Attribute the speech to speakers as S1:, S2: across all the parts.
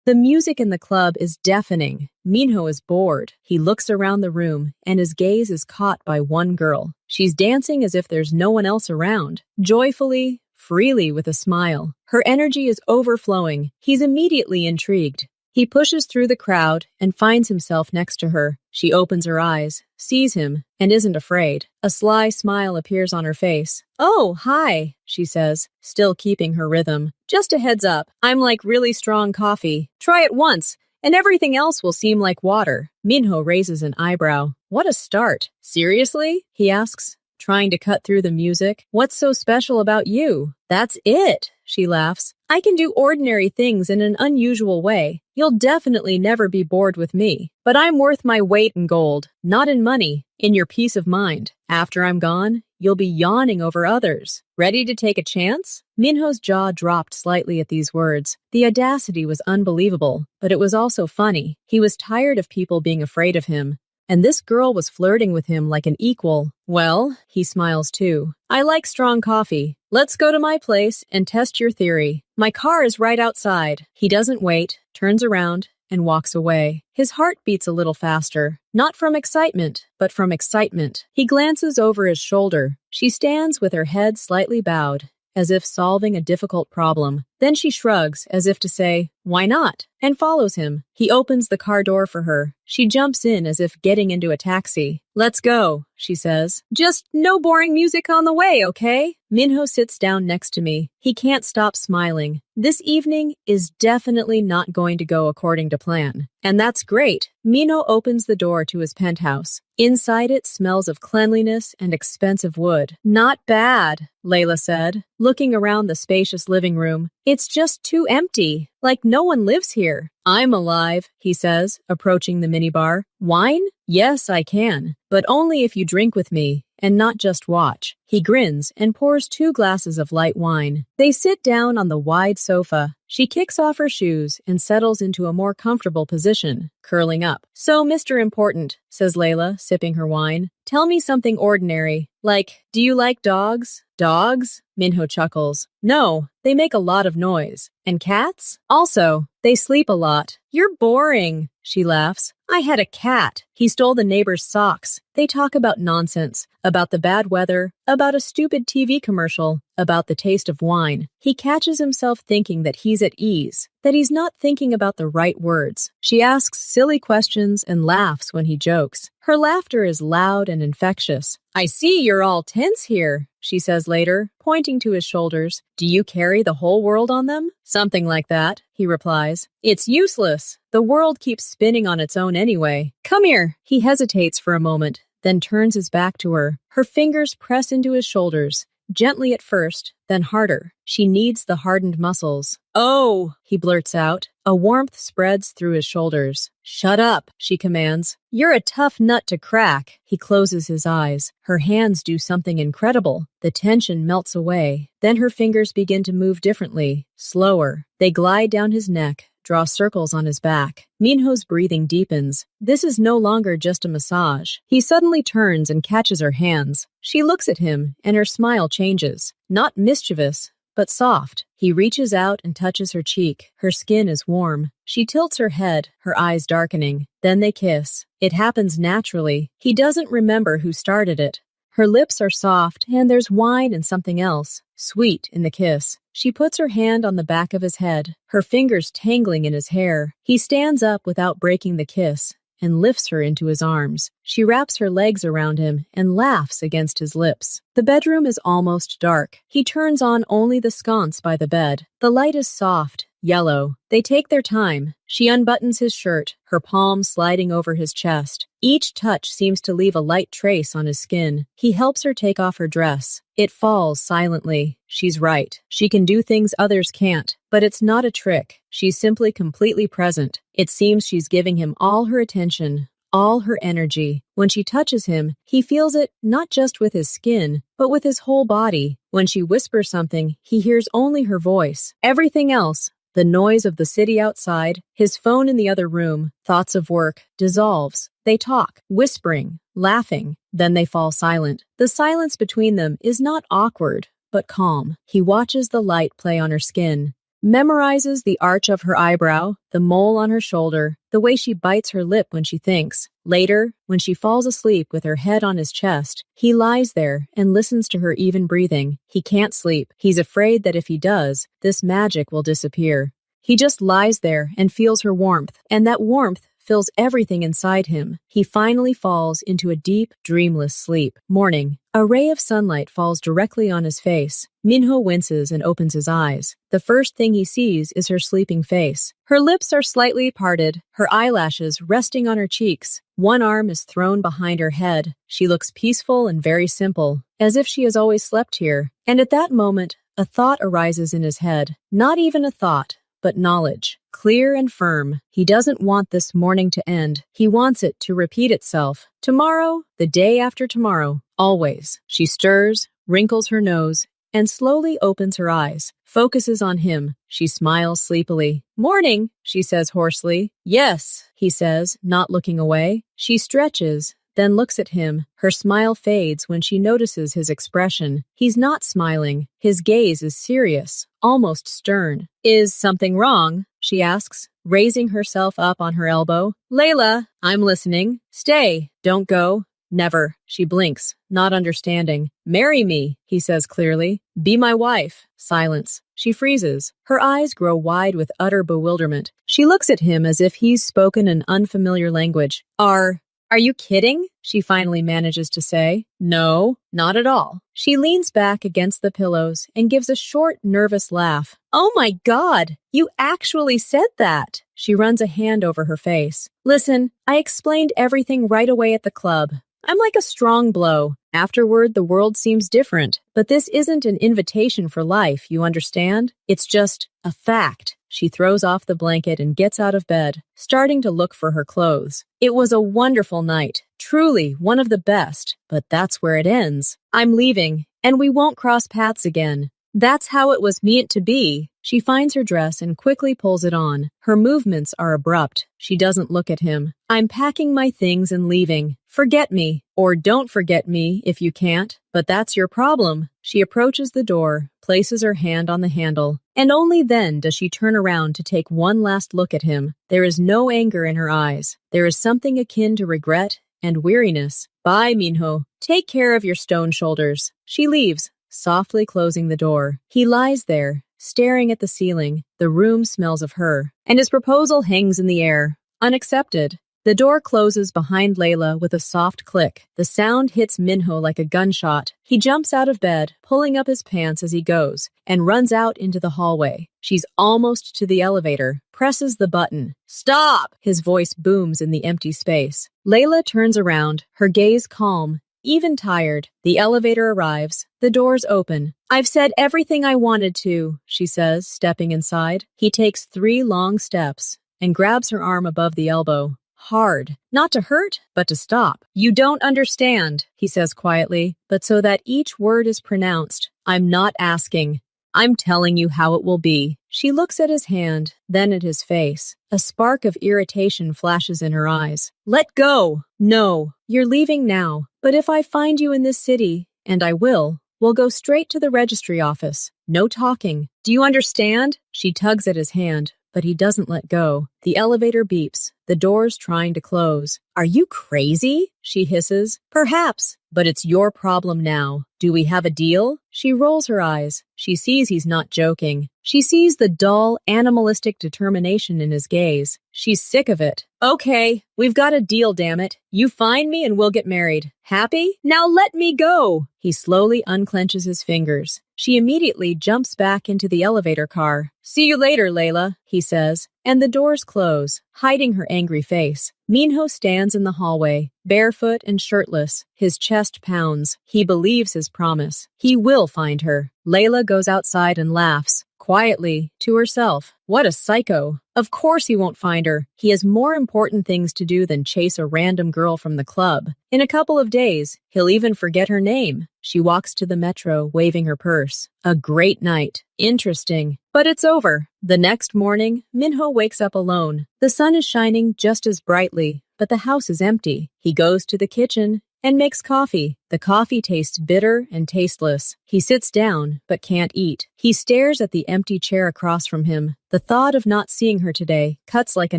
S1: The music in the club is deafening. Minho is bored. He looks around the room, and his gaze is caught by one girl. She's dancing as if there's no one else around, joyfully, freely with a smile. Her energy is overflowing. He's immediately intrigued. He pushes through the crowd and finds himself next to her. She opens her eyes, sees him, and isn't afraid. A sly smile appears on her face. "Oh, hi," she says, still keeping her rhythm. "Just a heads up, I'm like really strong coffee. Try it once, and everything else will seem like water." Minho raises an eyebrow. "What a start. Seriously?" he asks, trying to cut through the music. "What's so special about you?" "That's it," she laughs. "I can do ordinary things in an unusual way. You'll definitely never be bored with me. But I'm worth my weight in gold, not in money, in your peace of mind. After I'm gone, you'll be yawning over others. Ready to take a chance?" Minho's jaw dropped slightly at these words. The audacity was unbelievable, but it was also funny. He was tired of people being afraid of him. And this girl was flirting with him like an equal. "Well," he smiles too, "I like strong coffee. Let's go to my place and test your theory. My car is right outside." He doesn't wait, turns around, and walks away. His heart beats a little faster, not from excitement, but from excitement. He glances over his shoulder. She stands with her head slightly bowed, as if solving a difficult problem. Then she shrugs, as if to say, "Why not?" and follows him. He opens the car door for her. She jumps in as if getting into a taxi. "Let's go," she says. "Just no boring music on the way, okay?" Minho sits down next to me. He can't stop smiling. This evening is definitely not going to go according to plan. And that's great. Minho opens the door to his penthouse. Inside it smells of cleanliness and expensive wood. "Not bad," Layla said, looking around the spacious living room. "It's just too empty, like no one lives here." "I'm alive," he says, approaching the minibar. "Wine? Yes, I can, but only if you drink with me and not just watch." He grins and pours 2 glasses of light wine. They sit down on the wide sofa. She kicks off her shoes and settles into a more comfortable position, curling up. "So, Mr. Important," says Layla, sipping her wine, "tell me something ordinary. Like, do you like dogs?" "Dogs?" Minho chuckles. "No, they make a lot of noise. And cats? Also, they sleep a lot." "You're boring," she laughs. "I had a cat. He stole the neighbor's socks." They talk about nonsense, about the bad weather, about a stupid TV commercial, about the taste of wine. He catches himself thinking that he's at ease, that he's not thinking about the right words. She asks silly questions and laughs when he jokes. Her laughter is loud and infectious. "I see you're all tense here," she says later, pointing to his shoulders. "Do you carry the whole world on them?" "Something like that," he replies. "It's useless. The world keeps spinning on its own anyway. Come here." He hesitates for a moment, then turns his back to her. Her fingers press into his shoulders, gently at first, then harder. She needs the hardened muscles. "Oh," he blurts out. A warmth spreads through his shoulders. "Shut up," she commands. "You're a tough nut to crack." He closes his eyes. Her hands do something incredible. The tension melts away. Then her fingers begin to move differently, slower. They glide down his neck, draw circles on his back. Minho's breathing deepens. This is no longer just a massage. He suddenly turns and catches her hands. She looks at him, and her smile changes. Not mischievous, but soft. He reaches out and touches her cheek. Her skin is warm. She tilts her head, her eyes darkening. Then they kiss. It happens naturally. He doesn't remember who started it. Her lips are soft, and there's wine and something else, sweet in the kiss. She puts her hand on the back of his head, her fingers tangling in his hair. He stands up without breaking the kiss and lifts her into his arms. She wraps her legs around him and laughs against his lips. The bedroom is almost dark. He turns on only the sconce by the bed. The light is soft, yellow. They take their time. She unbuttons his shirt, her palm sliding over his chest. Each touch seems to leave a light trace on his skin. He helps her take off her dress. It falls silently. She's right. She can do things others can't. But it's not a trick. She's simply completely present. It seems she's giving him all her attention, all her energy. When she touches him, he feels it not just with his skin, but with his whole body. When she whispers something, he hears only her voice. Everything else, the noise of the city outside, his phone in the other room, thoughts of work, dissolves. They talk, whispering, laughing. Then they fall silent. The silence between them is not awkward, but calm. He watches the light play on her skin, memorizes the arch of her eyebrow, the mole on her shoulder, the way she bites her lip when she thinks. Later, when she falls asleep with her head on his chest, he lies there and listens to her even breathing. He can't sleep. He's afraid that if he does, this magic will disappear. He just lies there and feels her warmth, and that warmth fills everything inside him. He finally falls into a deep, dreamless sleep. Morning. A ray of sunlight falls directly on his face. Minho winces and opens his eyes. The first thing he sees is her sleeping face. Her lips are slightly parted, her eyelashes resting on her cheeks. One arm is thrown behind her head. She looks peaceful and very simple, as if she has always slept here. And at that moment, a thought arises in his head. Not even a thought, but knowledge. Clear and firm. He doesn't want this morning to end. He wants it to repeat itself. Tomorrow, the day after tomorrow, always. She stirs, wrinkles her nose, and slowly opens her eyes. Focuses on him. She smiles sleepily. Morning, she says hoarsely. Yes, he says, not looking away. She stretches, then looks at him. Her smile fades when she notices his expression. He's not smiling. His gaze is serious, almost stern. Is something wrong? She asks, raising herself up on her elbow. Layla, I'm listening. Stay. Don't go. Never. She blinks, not understanding. Marry me, he says clearly. Be my wife. Silence. She freezes. Her eyes grow wide with utter bewilderment. She looks at him as if he's spoken an unfamiliar language. Are you kidding? She finally manages to say. No, not at all. She leans back against the pillows and gives a short, nervous laugh. Oh my God, you actually said that. She runs a hand over her face. Listen, I explained everything right away at the club. I'm like a strong blow. Afterward, the world seems different. But this isn't an invitation for life, you understand? It's just a fact. She throws off the blanket and gets out of bed, starting to look for her clothes. It was a wonderful night, truly one of the best, but that's where it ends. I'm leaving, and we won't cross paths again. That's how it was meant to be. She finds her dress and quickly pulls it on. Her movements are abrupt. She doesn't look at him. I'm packing my things and leaving. Forget me, or don't forget me if you can't, but that's your problem. She approaches the door, places her hand on the handle, and only then does she turn around to take one last look at him. There is no anger in her eyes. There is something akin to regret and weariness. Bye, Minho. Take care of your stone shoulders. She leaves, softly closing the door. He lies there, staring at the ceiling. The room smells of her, and his proposal hangs in the air, unaccepted. The door closes behind Layla with a soft click. The sound hits Minho like a gunshot. He jumps out of bed, pulling up his pants as he goes, and runs out into the hallway. She's almost to the elevator, presses the button. Stop! His voice booms in the empty space. Layla turns around, her gaze calm, even tired. The elevator arrives. The doors open. I've said everything I wanted to, she says, stepping inside. He takes 3 long steps and grabs her arm above the elbow. Hard. Not to hurt, but to stop. You don't understand, he says quietly, but so that each word is pronounced. I'm not asking. I'm telling you how it will be. She looks at his hand, then at his face. A spark of irritation flashes in her eyes. Let go. No, you're leaving now. But if I find you in this city, and I will, we'll go straight to the registry office. No talking. Do you understand? She tugs at his hand, but he doesn't let go. The elevator beeps, the doors trying to close. Are you crazy? She hisses. Perhaps, but it's your problem now. Do we have a deal? She rolls her eyes. She sees he's not joking. She sees the dull, animalistic determination in his gaze. She's sick of it. Okay, we've got a deal, damn it. You find me and we'll get married. Happy? Now let me go! He slowly unclenches his fingers. She immediately jumps back into the elevator car. See you later, Layla, he says, and the doors close, hiding her angry face. Minho stands in the hallway, barefoot and shirtless. His chest pounds. He believes his promise. He will find her. Layla goes outside and laughs, quietly, to herself. What a psycho. Of course he won't find her. He has more important things to do than chase a random girl from the club. In a couple of days, he'll even forget her name. She walks to the metro, waving her purse. A great night. Interesting. But it's over. The next morning, Minho wakes up alone. The sun is shining just as brightly, but the house is empty. He goes to the kitchen and makes coffee. The coffee tastes bitter and tasteless. He sits down, but can't eat. He stares at the empty chair across from him. The thought of not seeing her today cuts like a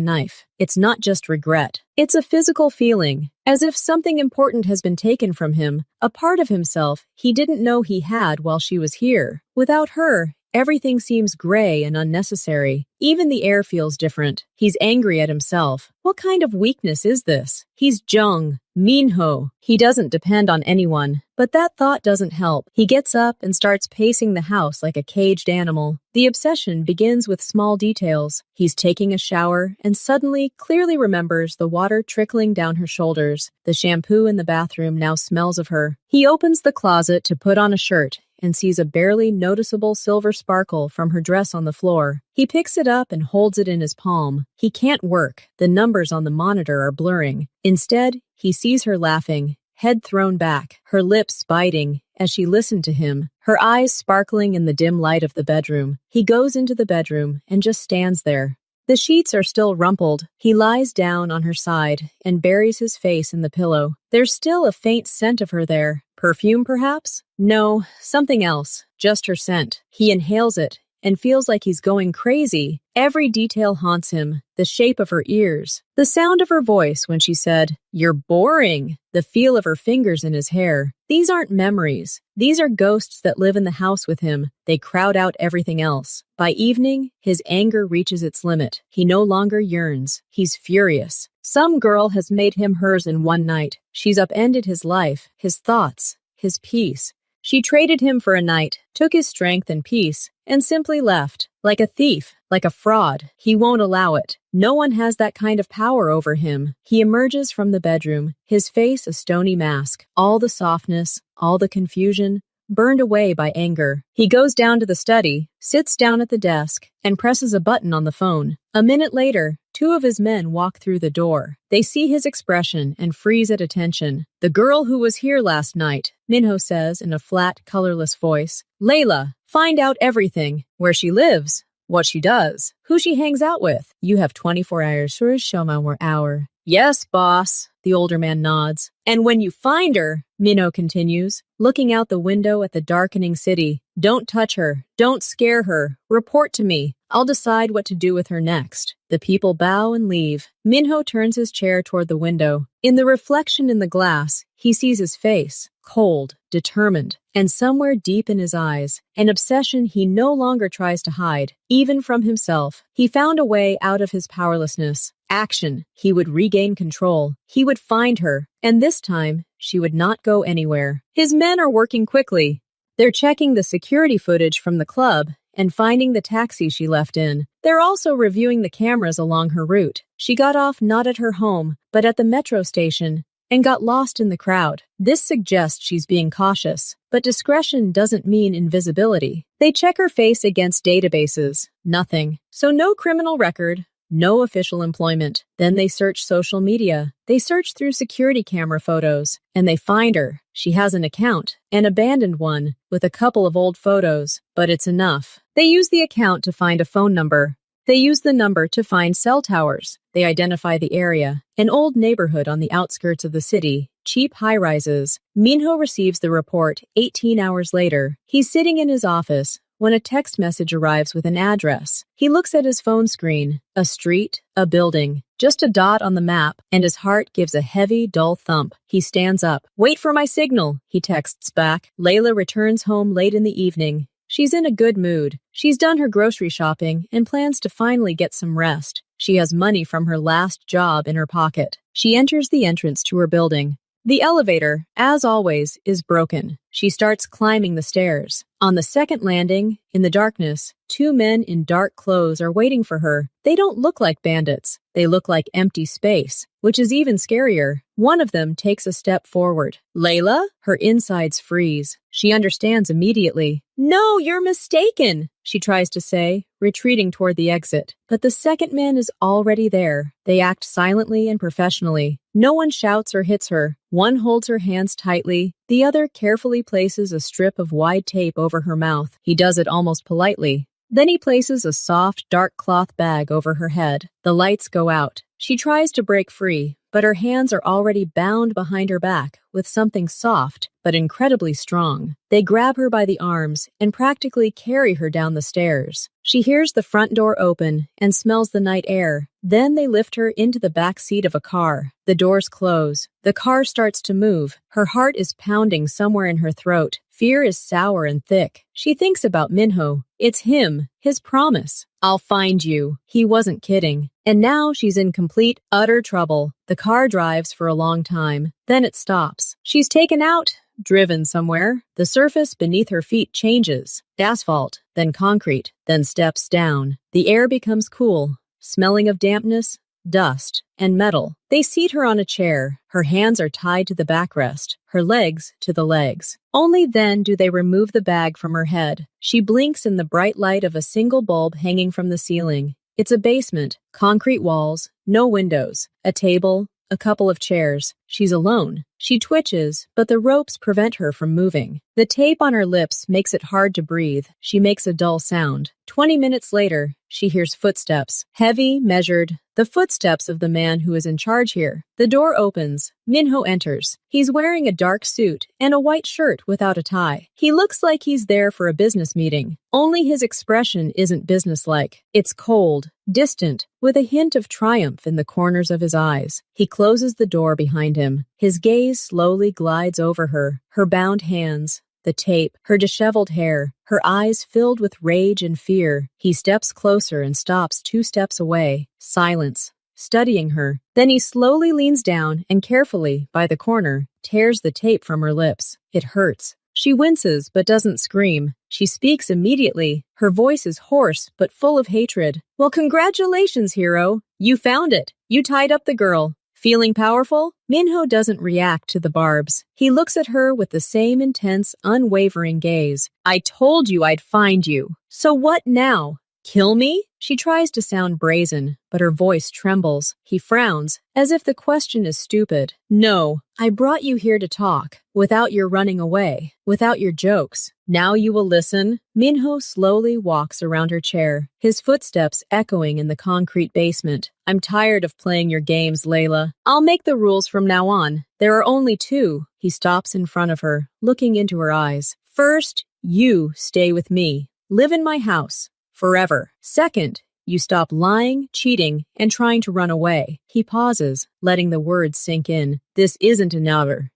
S1: knife. It's not just regret. It's a physical feeling, as if something important has been taken from him, a part of himself he didn't know he had while she was here. Without her, everything seems gray and unnecessary. Even the air feels different. He's angry at himself. What kind of weakness is this? He's Jung, Minho. He doesn't depend on anyone. But that thought doesn't help. He gets up and starts pacing the house like a caged animal. The obsession begins with small details. He's taking a shower and suddenly clearly remembers the water trickling down her shoulders. The shampoo in the bathroom now smells of her. He opens the closet to put on a shirt and sees a barely noticeable silver sparkle from her dress on the floor. He picks it up and holds it in his palm. He can't work. The numbers on the monitor are blurring. Instead, he sees her laughing, head thrown back, her lips biting as she listened to him, her eyes sparkling in the dim light of the bedroom. He goes into the bedroom and just stands there. The sheets are still rumpled. He lies down on her side and buries his face in the pillow. There's still a faint scent of her there. Perfume, perhaps? No, something else. Just her scent. He inhales it and feels like he's going crazy. Every detail haunts him. The shape of her ears. The sound of her voice when she said, "You're boring." The feel of her fingers in his hair. These aren't memories. These are ghosts that live in the house with him. They crowd out everything else. By evening, his anger reaches its limit. He no longer yearns. He's furious. Some girl has made him hers in one night. She's upended his life, his thoughts, his peace. She traded him for a night, took his strength and peace, and simply left. Like a thief, like a fraud. He won't allow it. No one has that kind of power over him. He emerges from the bedroom, his face a stony mask. All the softness, all the confusion, burned away by anger. He goes down to the study, sits down at the desk, and presses a button on the phone. A minute later, 2 of his men walk through the door. They see his expression and freeze at attention. "The girl who was here last night," Minho says in a flat, colorless voice. "Layla, find out everything. Where she lives, what she does, who she hangs out with. You have 24 hours for a show more hour." "Yes, boss," the older man nods. "And when you find her," Minho continues, looking out the window at the darkening city, "don't touch her. Don't scare her. Report to me. I'll decide what to do with her next." The people bow and leave. Minho turns his chair toward the window. In the reflection in the glass, he sees his face, cold, determined, and somewhere deep in his eyes, an obsession he no longer tries to hide, even from himself. He found a way out of his powerlessness. Action. He would regain control. He would find her, and this time, she would not go anywhere. His men are working quickly. They're checking the security footage from the club and finding the taxi she left in. They're also reviewing the cameras along her route. She got off not at her home, but at the metro station, and got lost in the crowd. This suggests she's being cautious, but discretion doesn't mean invisibility. They check her face against databases. Nothing. So no criminal record, no official employment. Then they search social media. They search through security camera photos, and they find her. She has an account, an abandoned one, with a couple of old photos, but it's enough. They use the account to find a phone number. They use the number to find cell towers. They identify the area, an old neighborhood on the outskirts of the city, cheap high-rises. Minho receives the report 18 hours later. He's sitting in his office when a text message arrives with an address. He looks at his phone screen, a street, a building, just a dot on the map, and his heart gives a heavy, dull thump. He stands up. "Wait for my signal," he texts back. Layla returns home late in the evening. She's in a good mood. She's done her grocery shopping and plans to finally get some rest. She has money from her last job in her pocket. She enters the entrance to her building. The elevator, as always, is broken. She starts climbing the stairs. On the second landing, in the darkness, 2 men in dark clothes are waiting for her. They don't look like bandits. They look like empty space, which is even scarier. One of them takes a step forward. "Layla?" Her insides freeze. She understands immediately. "No, you're mistaken," she tries to say, retreating toward the exit. But the second man is already there. They act silently and professionally. No one shouts or hits her. One holds her hands tightly. The other carefully places a strip of wide tape over her mouth. He does it almost politely. Then he places a soft, dark cloth bag over her head. The lights go out. She tries to break free, but her hands are already bound behind her back with something soft but incredibly strong. They grab her by the arms and practically carry her down the stairs. She hears the front door open and smells the night air. Then they lift her into the back seat of a car. The doors close. The car starts to move. Her heart is pounding somewhere in her throat. Fear is sour and thick. She thinks about Minho. It's him, his promise. I'll find you. He wasn't kidding. And now she's in complete, utter trouble. The car drives for a long time. Then it stops. She's taken out, driven somewhere. The surface beneath her feet changes. Asphalt, then concrete, then steps down. The air becomes cool, smelling of dampness, dust, and metal. They seat her on a chair. Her hands are tied to the backrest, her legs to the legs. Only then do they remove the bag from her head. She blinks in the bright light of a single bulb hanging from the ceiling. It's a basement, concrete walls, no windows, a table, a couple of chairs. She's alone. She twitches, but the ropes prevent her from moving. The tape on her lips makes it hard to breathe. She makes a dull sound. 20 minutes later, she hears footsteps. Heavy, measured, the footsteps of the man who is in charge here. The door opens. Minho enters. He's wearing a dark suit and a white shirt without a tie. He looks like he's there for a business meeting. Only his expression isn't businesslike. It's cold, distant, with a hint of triumph in the corners of his eyes. He closes the door behind him. His gaze slowly glides over her, her bound hands, the tape, her disheveled hair, her eyes filled with rage and fear. He steps closer and stops 2 steps away. Silence, studying her. Then he slowly leans down and carefully, by the corner, tears the tape from her lips. It hurts. She winces but doesn't scream. She speaks immediately. Her voice is hoarse but full of hatred. Well, congratulations, hero. You found it. You tied up the girl. Feeling powerful? Minho doesn't react to the barbs. He looks at her with the same intense, unwavering gaze. I told you I'd find you. So what now? Kill me? She tries to sound brazen, but her voice trembles. He frowns, as if the question is stupid. No, I brought you here to talk, without your running away, without your jokes. Now you will listen? Minho slowly walks around her chair, his footsteps echoing in the concrete basement. I'm tired of playing your games, Layla. I'll make the rules from now on. There are only 2. He stops in front of her, looking into her eyes. First, you stay with me. Live in my house. Forever. Second, you stop lying, cheating, and trying to run away. He pauses, letting the words sink in. This isn't another.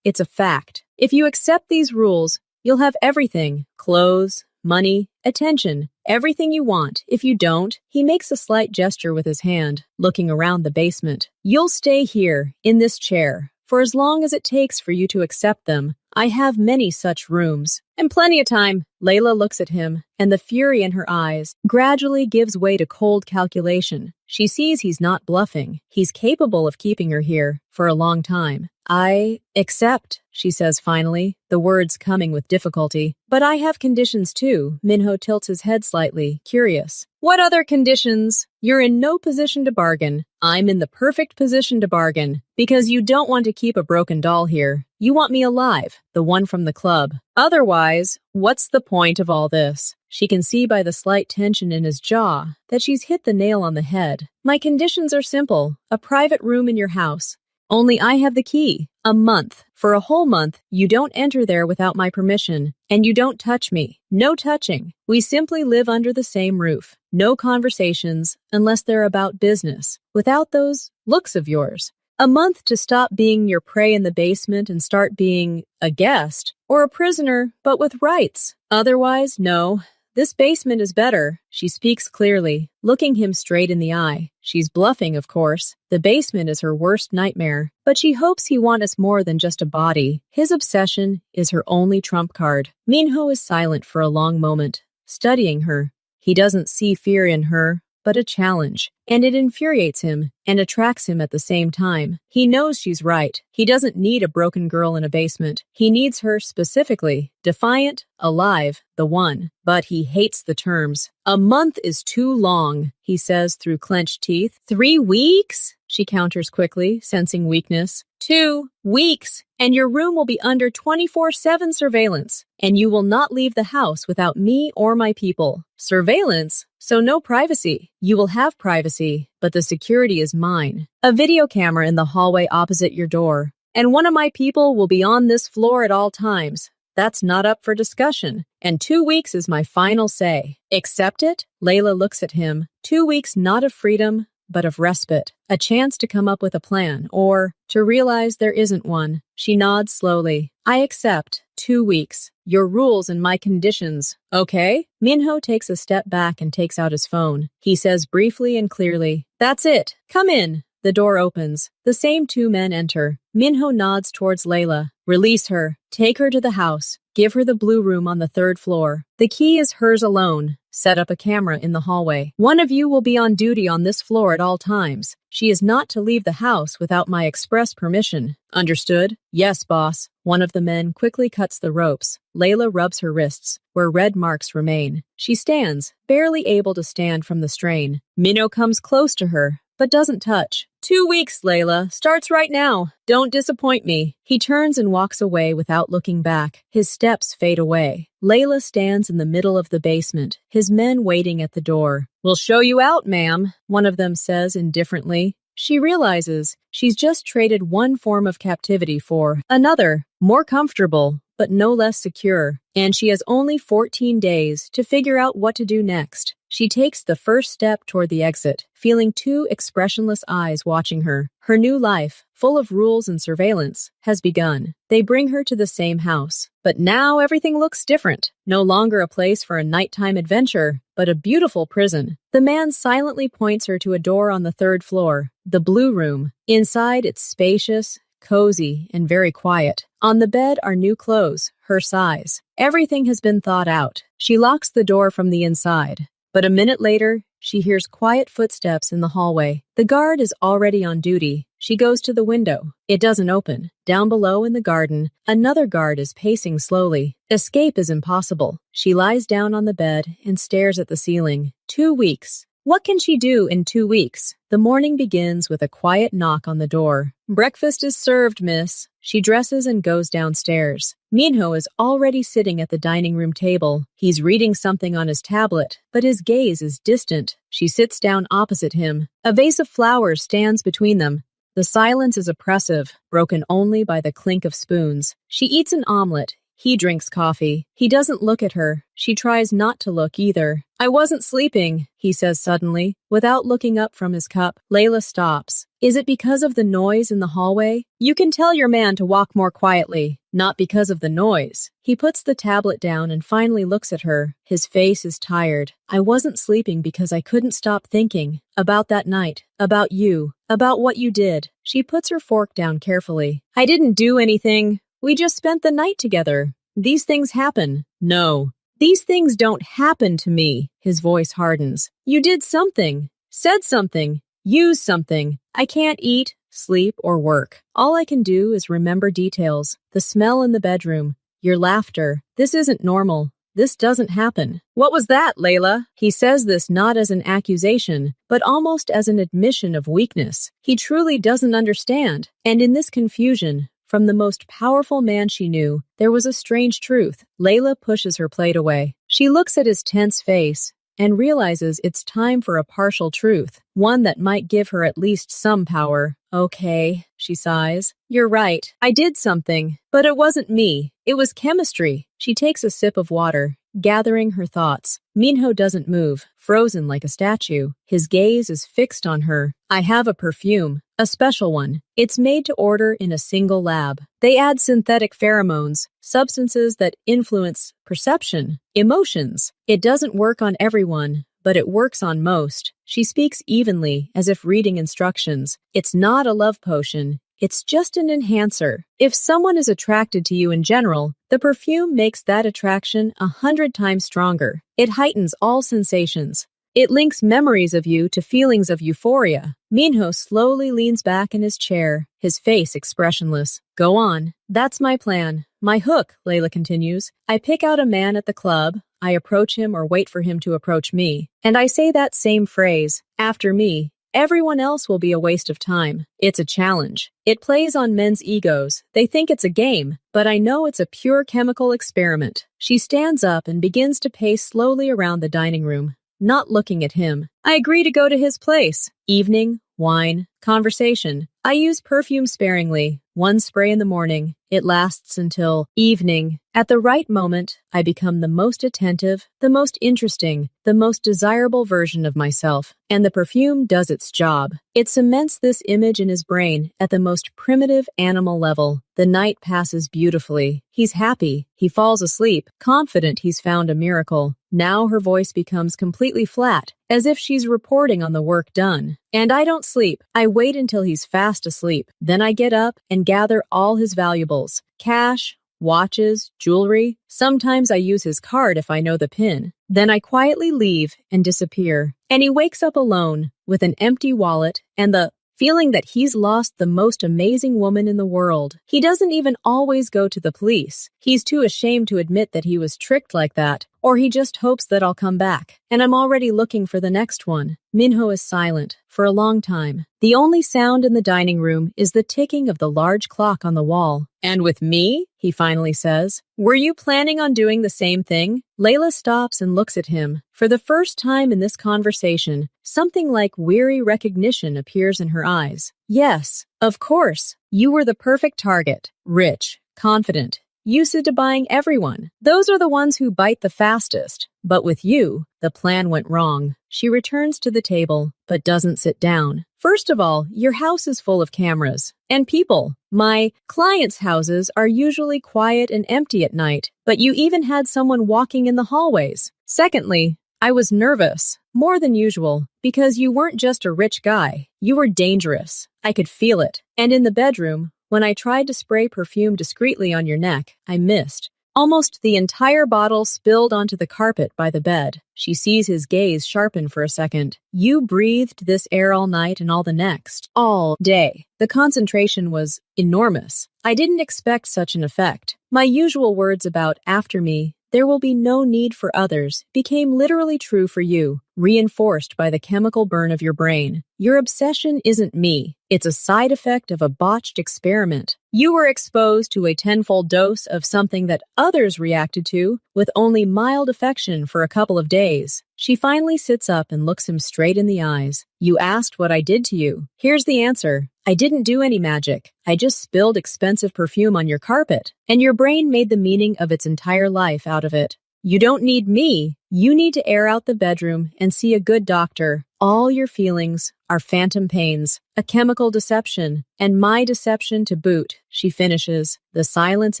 S1: It's a fact. If you accept these rules, you'll have everything. Clothes, money, attention, everything you want. If you don't, he makes a slight gesture with his hand, looking around the basement. You'll stay here, in this chair, for as long as it takes for you to accept them. I have many such rooms. And plenty of time. Layla looks at him, and the fury in her eyes gradually gives way to cold calculation. She sees he's not bluffing. He's capable of keeping her here for a long time. I accept, she says finally, the words coming with difficulty. But I have conditions too. Minho tilts his head slightly, curious. What other conditions? You're in no position to bargain. I'm in the perfect position to bargain, because you don't want to keep a broken doll here. You want me alive, the one from the club. Otherwise, what's the point of all this? She can see by the slight tension in his jaw that she's hit the nail on the head. My conditions are simple. A private room in your house. Only I have the key. A month. For a whole month, you don't enter there without my permission, and you don't touch me. No touching. We simply live under the same roof. No conversations, unless they're about business. Without those looks of yours. A month to stop being your prey in the basement and start being a guest, or a prisoner, but with rights. Otherwise, no. This basement is better. She speaks clearly, looking him straight in the eye. She's bluffing, of course. The basement is her worst nightmare, but she hopes he wants more than just a body. His obsession is her only trump card. Minho is silent for a long moment, studying her. He doesn't see fear in her, but a challenge, and it infuriates him and attracts him at the same time. He knows she's right. He doesn't need a broken girl in a basement. He needs her specifically, defiant, alive, the one. But he hates the terms. A month is too long, he says through clenched teeth. 3 weeks? she counters quickly, sensing weakness. 2 weeks, and your room will be under 24/7 surveillance, and you will not leave the house without me or my people. Surveillance? So no privacy. You will have privacy, but the security is mine. A video camera in the hallway opposite your door, and one of my people will be on this floor at all times. That's not up for discussion, and 2 weeks is my final say. Accept it? Layla looks at him. 2 weeks not of freedom, but of respite. A chance to come up with a plan, or to realize there isn't one. She nods slowly. I accept. 2 weeks. Your rules and my conditions. Okay? Minho takes a step back and takes out his phone. He says briefly and clearly, "That's it. Come in." The door opens. The same 2 men enter. Minho nods towards Layla. Release her. Take her to the house. Give her the blue room on the 3rd floor. The key is hers alone. Set up a camera in the hallway. One of you will be on duty on this floor at all times. She is not to leave the house without my express permission. Understood? Yes, boss. One of the men quickly cuts the ropes. Layla rubs her wrists, where red marks remain. She stands, barely able to stand from the strain. Minho comes close to her, but doesn't touch. 2 weeks, Layla. Starts right now. Don't disappoint me. He turns and walks away without looking back. His steps fade away. Layla stands in the middle of the basement, his men waiting at the door. We'll show you out, ma'am, one of them says indifferently. She realizes she's just traded one form of captivity for another, more comfortable, but no less secure. And she has only 14 days to figure out what to do next. She takes the first step toward the exit, feeling 2 expressionless eyes watching her. Her new life, full of rules and surveillance, has begun. They bring her to the same house. But now everything looks different. No longer a place for a nighttime adventure, but a beautiful prison. The man silently points her to a door on the 3rd floor, the blue room. Inside, it's spacious, cozy, and very quiet. On the bed are new clothes, her size. Everything has been thought out. She locks the door from the inside. But a minute later, she hears quiet footsteps in the hallway. The guard is already on duty. She goes to the window. It doesn't open. Down below in the garden, another guard is pacing slowly. Escape is impossible. She lies down on the bed and stares at the ceiling. 2 weeks. What can she do in 2 weeks? The morning begins with a quiet knock on the door. Breakfast is served, miss. She dresses and goes downstairs. Minho is already sitting at the dining room table. He's reading something on his tablet, but his gaze is distant. She sits down opposite him. A vase of flowers stands between them. The silence is oppressive, broken only by the clink of spoons. She eats an omelet. He drinks coffee. He doesn't look at her. She tries not to look either. I wasn't sleeping, he says suddenly, without looking up from his cup. Layla stops. Is it because of the noise in the hallway? You can tell your man to walk more quietly. Not because of the noise. He puts the tablet down and finally looks at her. His face is tired. I wasn't sleeping because I couldn't stop thinking. About that night. About you. About what you did. She puts her fork down carefully. I didn't do anything. We just spent the night together. These things happen. No. These things don't happen to me. His voice hardens. You did something. Said something. Used something. I can't eat, sleep, or work. All I can do is remember details. The smell in the bedroom. Your laughter. This isn't normal. This doesn't happen. What was that, Layla? He says this not as an accusation, but almost as an admission of weakness. He truly doesn't understand. And in this confusion, from the most powerful man she knew, there was a strange truth. Layla pushes her plate away. She looks at his tense face and realizes it's time for a partial truth, one that might give her at least some power. Okay, she sighs. You're right. I did something, but it wasn't me. It was chemistry. She takes a sip of water, gathering her thoughts. Minho doesn't move, frozen like a statue. His gaze is fixed on her. I have a perfume, a special one. It's made to order in a single lab. They add synthetic pheromones, substances that influence perception, emotions. It doesn't work on everyone, but it works on most. She speaks evenly, as if reading instructions. It's not a love potion. It's just an enhancer. If someone is attracted to you in general, the perfume makes that attraction 100 times stronger. It heightens all sensations. It links memories of you to feelings of euphoria. Minho slowly leans back in his chair, his face expressionless. Go on. That's my plan. My hook, Layla continues. I pick out a man at the club. I approach him or wait for him to approach me. And I say that same phrase, after me. everyone else will be a waste of time. It's a challenge. It plays on men's egos. They think it's a game, but I know it's a pure chemical experiment. She stands up and begins to pace slowly around the dining room, not looking at him. I agree to go to his place. Evening, wine, conversation. I use perfume sparingly. One spray in the morning. It lasts until evening. At the right moment, I become the most attentive, the most interesting, the most desirable version of myself. And the perfume does its job. It cements this image in his brain at the most primitive animal level. The night passes beautifully. He's happy. He falls asleep, confident he's found a miracle. Now her voice becomes completely flat, as if she's reporting on the work done. And I don't sleep. I wait until he's fast asleep. Then I get up and gather all his valuables. Cash, watches, jewelry. Sometimes I use his card if I know the PIN. Then I quietly leave and disappear. And he wakes up alone, with an empty wallet and the feeling that he's lost the most amazing woman in the world. He doesn't even always go to the police. He's too ashamed to admit that he was tricked like that, or he just hopes that I'll come back. And I'm already looking for the next one. Minho is silent for a long time. The only sound in the dining room is the ticking of the large clock on the wall. And with me? He finally says. Were you planning on doing the same thing? Layla stops and looks at him. For the first time in this conversation, something like weary recognition appears in her eyes. Yes, of course. You were the perfect target. Rich, confident, used to buying everyone. Those are the ones who bite the fastest. But with you, the plan went wrong. She returns to the table, but doesn't sit down. First of all, your house is full of cameras and people. My clients' houses are usually quiet and empty at night, but you even had someone walking in the hallways. Secondly, I was nervous, more than usual, because you weren't just a rich guy. You were dangerous. I could feel it. And in the bedroom, when I tried to spray perfume discreetly on your neck, I missed. Almost the entire bottle spilled onto the carpet by the bed. She sees his gaze sharpen for a second. You breathed this air all night and all the next. All day. The concentration was enormous. I didn't expect such an effect. My usual words about after me, there will be no need for others, became literally true for you, reinforced by the chemical burn of your brain. Your obsession isn't me. It's a side effect of a botched experiment. You were exposed to a tenfold dose of something that others reacted to with only mild affection for a couple of days. She finally sits up and looks him straight in the eyes. You asked what I did to you. Here's the answer. I didn't do any magic. I just spilled expensive perfume on your carpet, and your brain made the meaning of its entire life out of it. You don't need me. You need to air out the bedroom and see a good doctor. All your feelings are phantom pains, a chemical deception, and my deception to boot. She finishes. The silence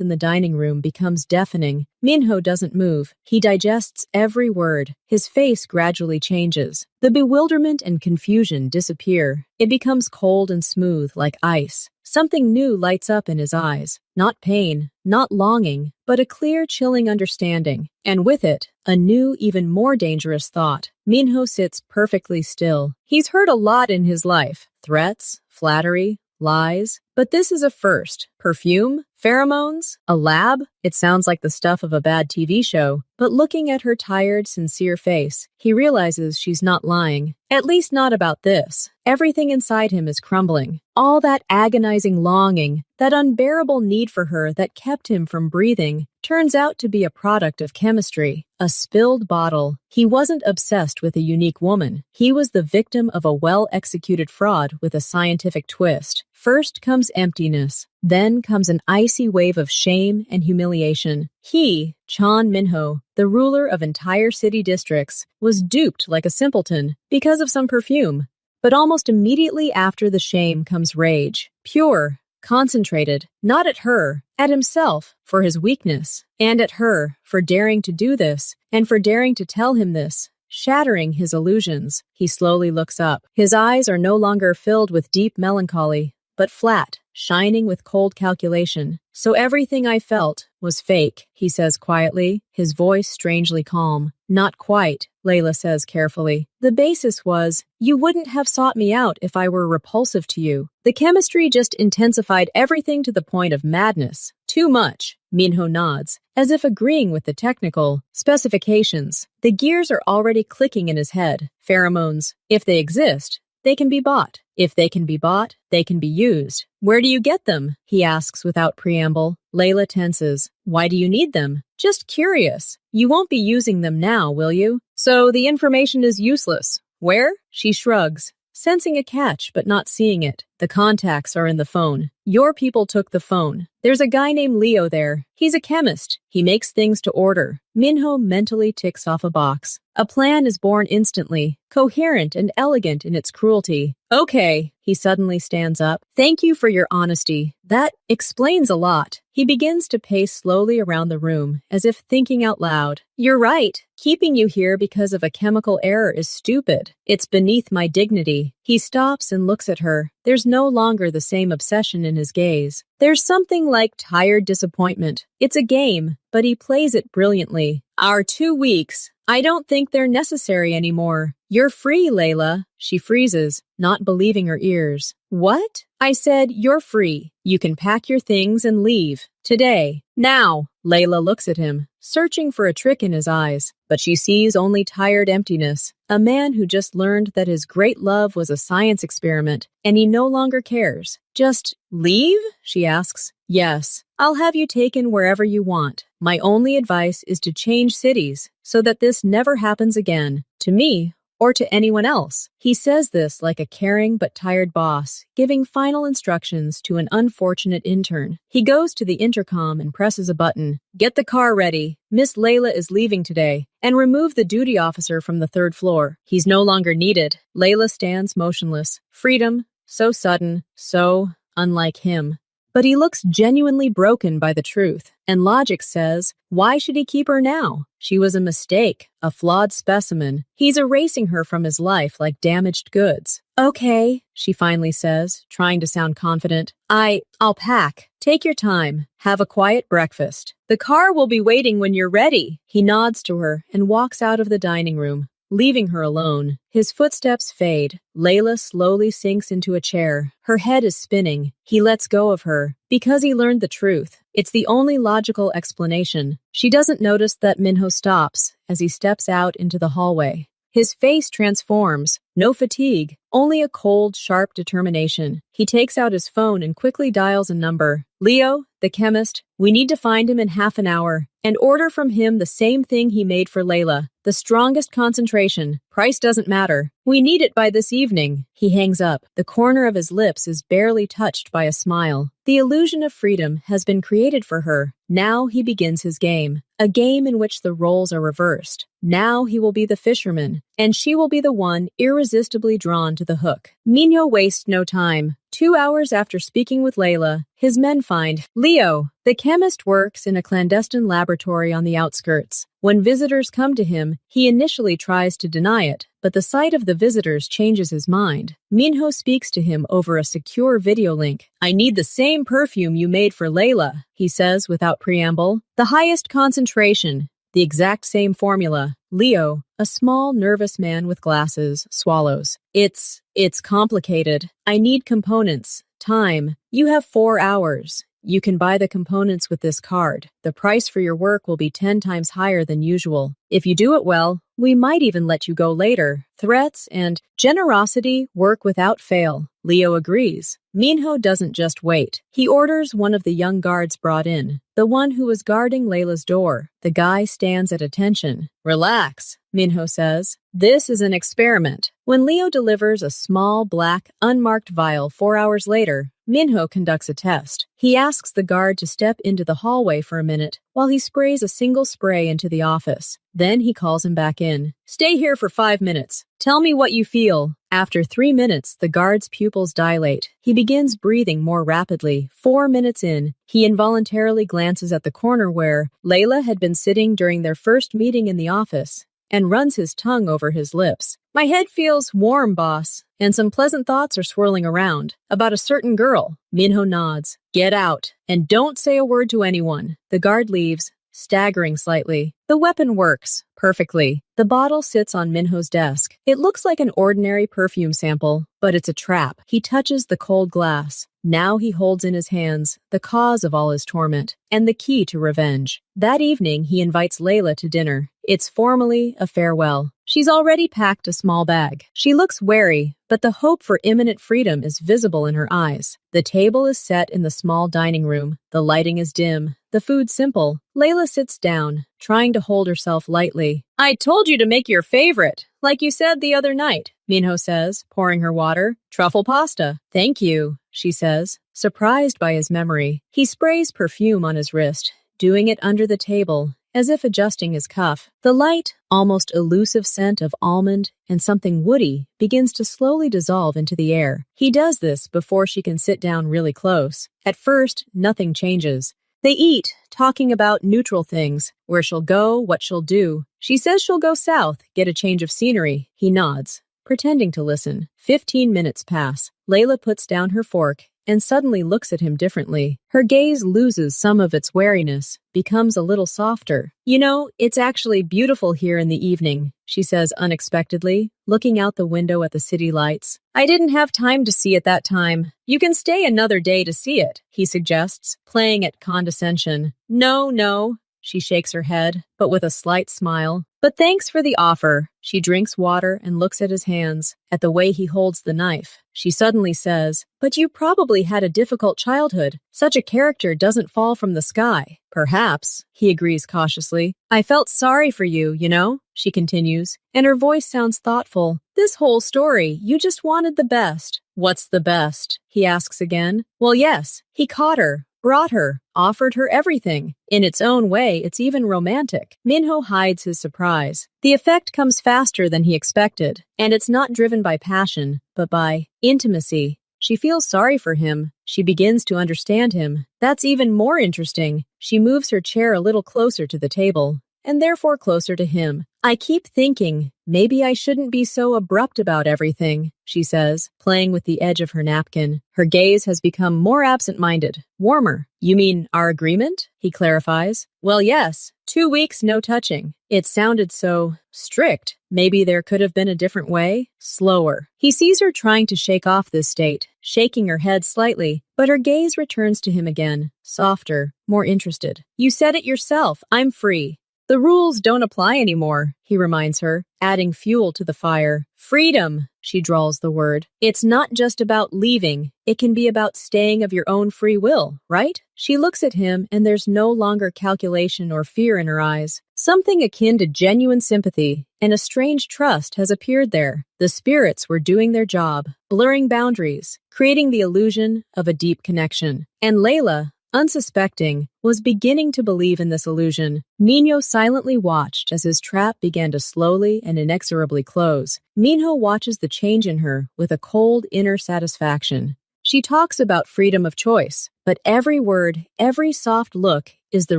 S1: in the dining room becomes deafening. Minho doesn't move. He digests every word. His face gradually changes. The bewilderment and confusion disappear. It becomes cold and smooth like ice. Something new lights up in his eyes. Not pain, not longing, but a clear, chilling understanding. And with it, a new, even more dangerous thought. Minho sits perfectly still. He's heard a lot in his life. Threats, flattery, lies. But this is a first. Perfume? Pheromones? A lab? It sounds like the stuff of a bad TV show. But looking at her tired, sincere face, he realizes she's not lying. At least not about this. Everything inside him is crumbling. All that agonizing longing, that unbearable need for her that kept him from breathing, turns out to be a product of chemistry. A spilled bottle. He wasn't obsessed with a unique woman. He was the victim of a well-executed fraud with a scientific twist. First comes emptiness. Then comes an icy wave of shame and humiliation. He, Chan Minho, the ruler of entire city districts, was duped like a simpleton because of some perfume. But almost immediately after the shame comes rage. Pure, concentrated, not at her, at himself for his weakness, and at her for daring to do this, and for daring to tell him this, shattering his illusions. He slowly looks up. His eyes are no longer filled with deep melancholy, but flat, shining with cold calculation. So everything I felt was fake, he says quietly, his voice strangely calm. Not quite, Layla says carefully. The basis was, you wouldn't have sought me out if I were repulsive to you. The chemistry just intensified everything to the point of madness. Too much. Minho nods, as if agreeing with the technical specifications. The gears are already clicking in his head. Pheromones, if they exist, they can be bought. If they can be bought, they can be used. Where do you get them? He asks without preamble. Layla tenses. Why do you need them? Just curious. You won't be using them now, will you? So the information is useless. Where? She shrugs, sensing a catch but not seeing it. The contacts are in the phone. Your people took the phone. There's a guy named Leo there. He's a chemist. He makes things to order. Minho mentally ticks off a box. A plan is born instantly, coherent and elegant in its cruelty. Okay, he suddenly stands up. Thank you for your honesty. That explains a lot. He begins to pace slowly around the room, as if thinking out loud. You're right. Keeping you here because of a chemical error is stupid. It's beneath my dignity. He stops and looks at her. There's no longer the same obsession in his gaze. There's something like tired disappointment. It's a game, but he plays it brilliantly. Our 2 weeks. I don't think they're necessary anymore. You're free, Layla. She freezes, not believing her ears. What? I said, you're free. You can pack your things and leave. Today. Now. Layla looks at him, searching for a trick in his eyes, but she sees only tired emptiness. A man who just learned that his great love was a science experiment, and he no longer cares. Just leave? She asks. Yes. I'll have you taken wherever you want. My only advice is to change cities, so that this never happens again. To me, or to anyone else. He says this like a caring but tired boss, giving final instructions to an unfortunate intern. He goes to the intercom and presses a button. Get the car ready. Miss Layla is leaving today. And remove the duty officer from the 3rd floor. He's no longer needed. Layla stands motionless. Freedom, so sudden, so unlike him. But he looks genuinely broken by the truth, and logic says, why should he keep her now? She was a mistake, a flawed specimen. He's erasing her from his life like damaged goods. Okay, she finally says, trying to sound confident. I'll pack. Take your time. Have a quiet breakfast. The car will be waiting when you're ready. He nods to her and walks out of the dining room, leaving her alone. His footsteps fade. Layla slowly sinks into a chair. Her head is spinning. He lets go of her because he learned the truth. It's the only logical explanation. She doesn't notice that Minho stops as he steps out into the hallway. His face transforms. No fatigue, only a cold, sharp determination. He takes out his phone and quickly dials a number. Leo, the chemist, we need to find him in half an hour and order from him the same thing he made for Layla. The strongest concentration. Price doesn't matter. We need it by this evening. He hangs up. The corner of his lips is barely touched by a smile. The illusion of freedom has been created for her. Now he begins his game. A game in which the roles are reversed. Now he will be the fisherman, and she will be the one irresistibly drawn to the hook. Minho wastes no time. 2 hours after speaking with Layla, his men find Leo. The chemist works in a clandestine laboratory on the outskirts. When visitors come to him, he initially tries to deny it, but the sight of the visitors changes his mind. Minho speaks to him over a secure video link. I need the same perfume you made for Layla, he says without preamble. The highest concentration. The exact same formula. Leo, a small, nervous man with glasses, swallows. It's complicated. I need components. Time. You have 4 hours. You can buy the components with this card. The price for your work will be 10 times higher than usual. If you do it well, we might even let you go later. Threats and generosity work without fail. Leo agrees. Minho doesn't just wait. He orders one of the young guards brought in, the one who was guarding Layla's door. The guy stands at attention. Relax, Minho says. This is an experiment. When Leo delivers a small, black, unmarked vial 4 hours later, Minho conducts a test. He asks the guard to step into the hallway for a minute while he sprays a single spray into the office. Then he calls him back in. Stay here for 5 minutes. Tell me what you feel. After 3 minutes, the guard's pupils dilate. He begins breathing more rapidly. 4 minutes in, he involuntarily glances at the corner where Layla had been sitting during their first meeting in the office and runs his tongue over his lips. My head feels warm, boss, and some pleasant thoughts are swirling around. About a certain girl. Minho nods. Get out, and don't say a word to anyone. The guard leaves, staggering slightly. The weapon works perfectly. The bottle sits on Minho's desk. It looks like an ordinary perfume sample, but it's a trap. He touches the cold glass. Now he holds in his hands the cause of all his torment and the key to revenge. That evening, he invites Layla to dinner. It's formally a farewell. She's already packed a small bag. She looks wary, but the hope for imminent freedom is visible in her eyes. The table is set in the small dining room. The lighting is dim. The food simple. Layla sits down, trying to hold herself lightly. I told you to make your favorite, like you said the other night, Minho says, pouring her water. Truffle pasta. Thank you, she says, surprised by his memory. He sprays perfume on his wrist, doing it under the table, as if adjusting his cuff. The light, almost elusive scent of almond and something woody begins to slowly dissolve into the air. He does this before she can sit down really close. At first, nothing changes. They eat, talking about neutral things, where she'll go, what she'll do. She says she'll go south, get a change of scenery. He nods, pretending to listen. 15 minutes pass. Layla puts down her fork and suddenly looks at him differently. Her gaze loses some of its wariness, becomes a little softer. You know, it's actually beautiful here in the evening, she says unexpectedly, looking out the window at the city lights. I didn't have time to see it that time. You can stay another day to see it, he suggests, playing at condescension. No, she shakes her head, but with a slight smile. But thanks for the offer. She drinks water and looks at his hands, at the way he holds the knife. She suddenly says, but you probably had a difficult childhood. Such a character doesn't fall from the sky. Perhaps, he agrees cautiously. I felt sorry for you, you know, she continues, and her voice sounds thoughtful. This whole story, you just wanted the best. What's the best? He asks again. Well, yes, he caught her, brought her, offered her everything. In its own way, it's even romantic. Minho hides his surprise. The effect comes faster than he expected, and it's not driven by passion, but by intimacy. She feels sorry for him. She begins to understand him. That's even more interesting. She moves her chair a little closer to the table, and therefore closer to him. I keep thinking, maybe I shouldn't be so abrupt about everything, she says, playing with the edge of her napkin. Her gaze has become more absent-minded, warmer. You mean our agreement? He clarifies. Well, yes. 2 weeks, no touching. It sounded so strict. Maybe there could have been a different way? Slower. He sees her trying to shake off this state, shaking her head slightly, but her gaze returns to him again, softer, more interested. You said it yourself. I'm free. The rules don't apply anymore, he reminds her, adding fuel to the fire. Freedom, she drawls the word. It's not just about leaving. It can be about staying of your own free will, right? She looks at him, and there's no longer calculation or fear in her eyes. Something akin to genuine sympathy and a strange trust has appeared there. The spirits were doing their job, blurring boundaries, creating the illusion of a deep connection. And Layla, unsuspecting, was beginning to believe in this illusion. Minho silently watched as his trap began to slowly and inexorably close. Minho watches the change in her with a cold inner satisfaction. She talks about freedom of choice, but every word, every soft look is the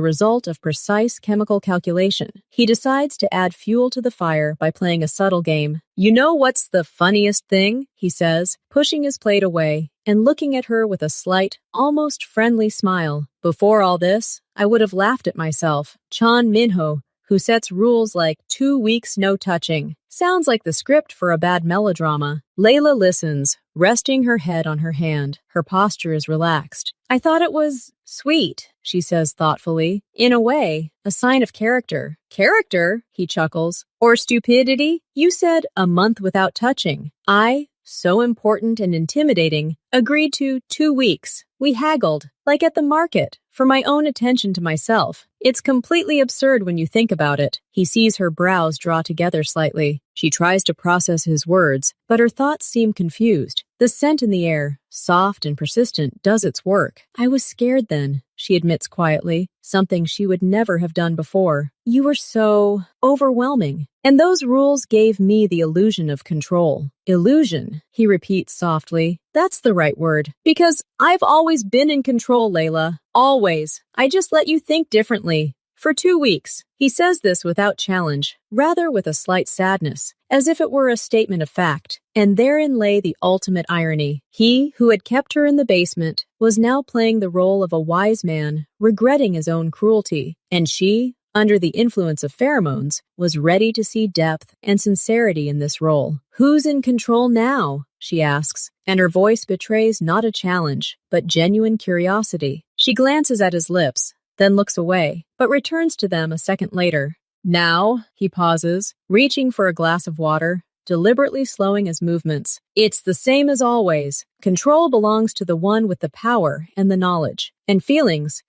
S1: result of precise chemical calculation. He decides to add fuel to the fire by playing a subtle game. You know what's the funniest thing? He says, pushing his plate away and looking at her with a slight, almost friendly smile. Before all this, I would have laughed at myself. Chan Minho, who sets rules like 2 weeks no touching. Sounds like the script for a bad melodrama. Layla listens, resting her head on her hand. Her posture is relaxed. I thought it was sweet, she says thoughtfully. In a way, a sign of character. Character? He chuckles. Or stupidity? You said a month without touching. I, so important and intimidating, agreed to 2 weeks. We haggled, like at the market, for my own attention to myself. It's completely absurd when you think about it. He sees her brows draw together slightly. She tries to process his words, but her thoughts seem confused. The scent in the air, soft and persistent, does its work. I was scared then, she admits quietly, something she would never have done before. You were so overwhelming. And those rules gave me the illusion of control. Illusion, he repeats softly. That's the right word. Because I've always been in control, Layla. Always. I just let you think differently. For 2 weeks. He says this without challenge, rather with a slight sadness, as if it were a statement of fact. And therein lay the ultimate irony. He, who had kept her in the basement, was now playing the role of a wise man, regretting his own cruelty. And she, under the influence of pheromones, was ready to see depth and sincerity in this role. Who's in control now? She asks, and her voice betrays not a challenge, but genuine curiosity. She glances at his lips, then looks away, but returns to them a second later. Now, he pauses, reaching for a glass of water, deliberately slowing his movements. It's the same as always. Control belongs to the one with the power and the knowledge. And feelings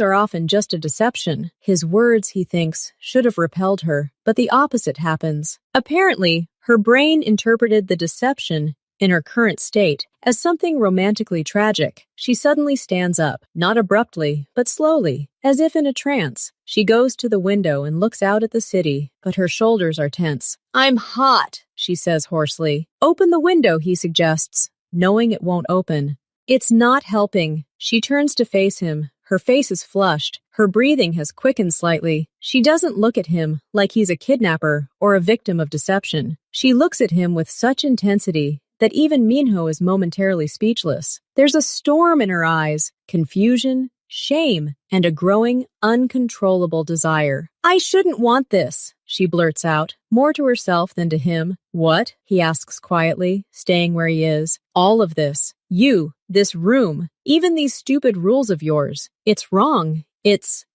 S1: are often just a deception. His words, he thinks, should have repelled her, but the opposite happens. Apparently, her brain interpreted the deception in her current state as something romantically tragic. She suddenly stands up, not abruptly, but slowly, as if in a trance. She goes to the window and looks out at the city, but her shoulders are tense. "I'm hot," she says hoarsely. "Open the window," he suggests, knowing it won't open. It's not helping. She turns to face him. Her face is flushed. Her breathing has quickened slightly. She doesn't look at him like he's a kidnapper or a victim of deception. She looks at him with such intensity that even Minho is momentarily speechless. There's a storm in her eyes, confusion, shame, and a growing, uncontrollable desire. "I shouldn't want this," she blurts out, more to herself than to him. "What?" he asks quietly, staying where he is. "All of this. You, this room, even these stupid rules of yours. It's wrong.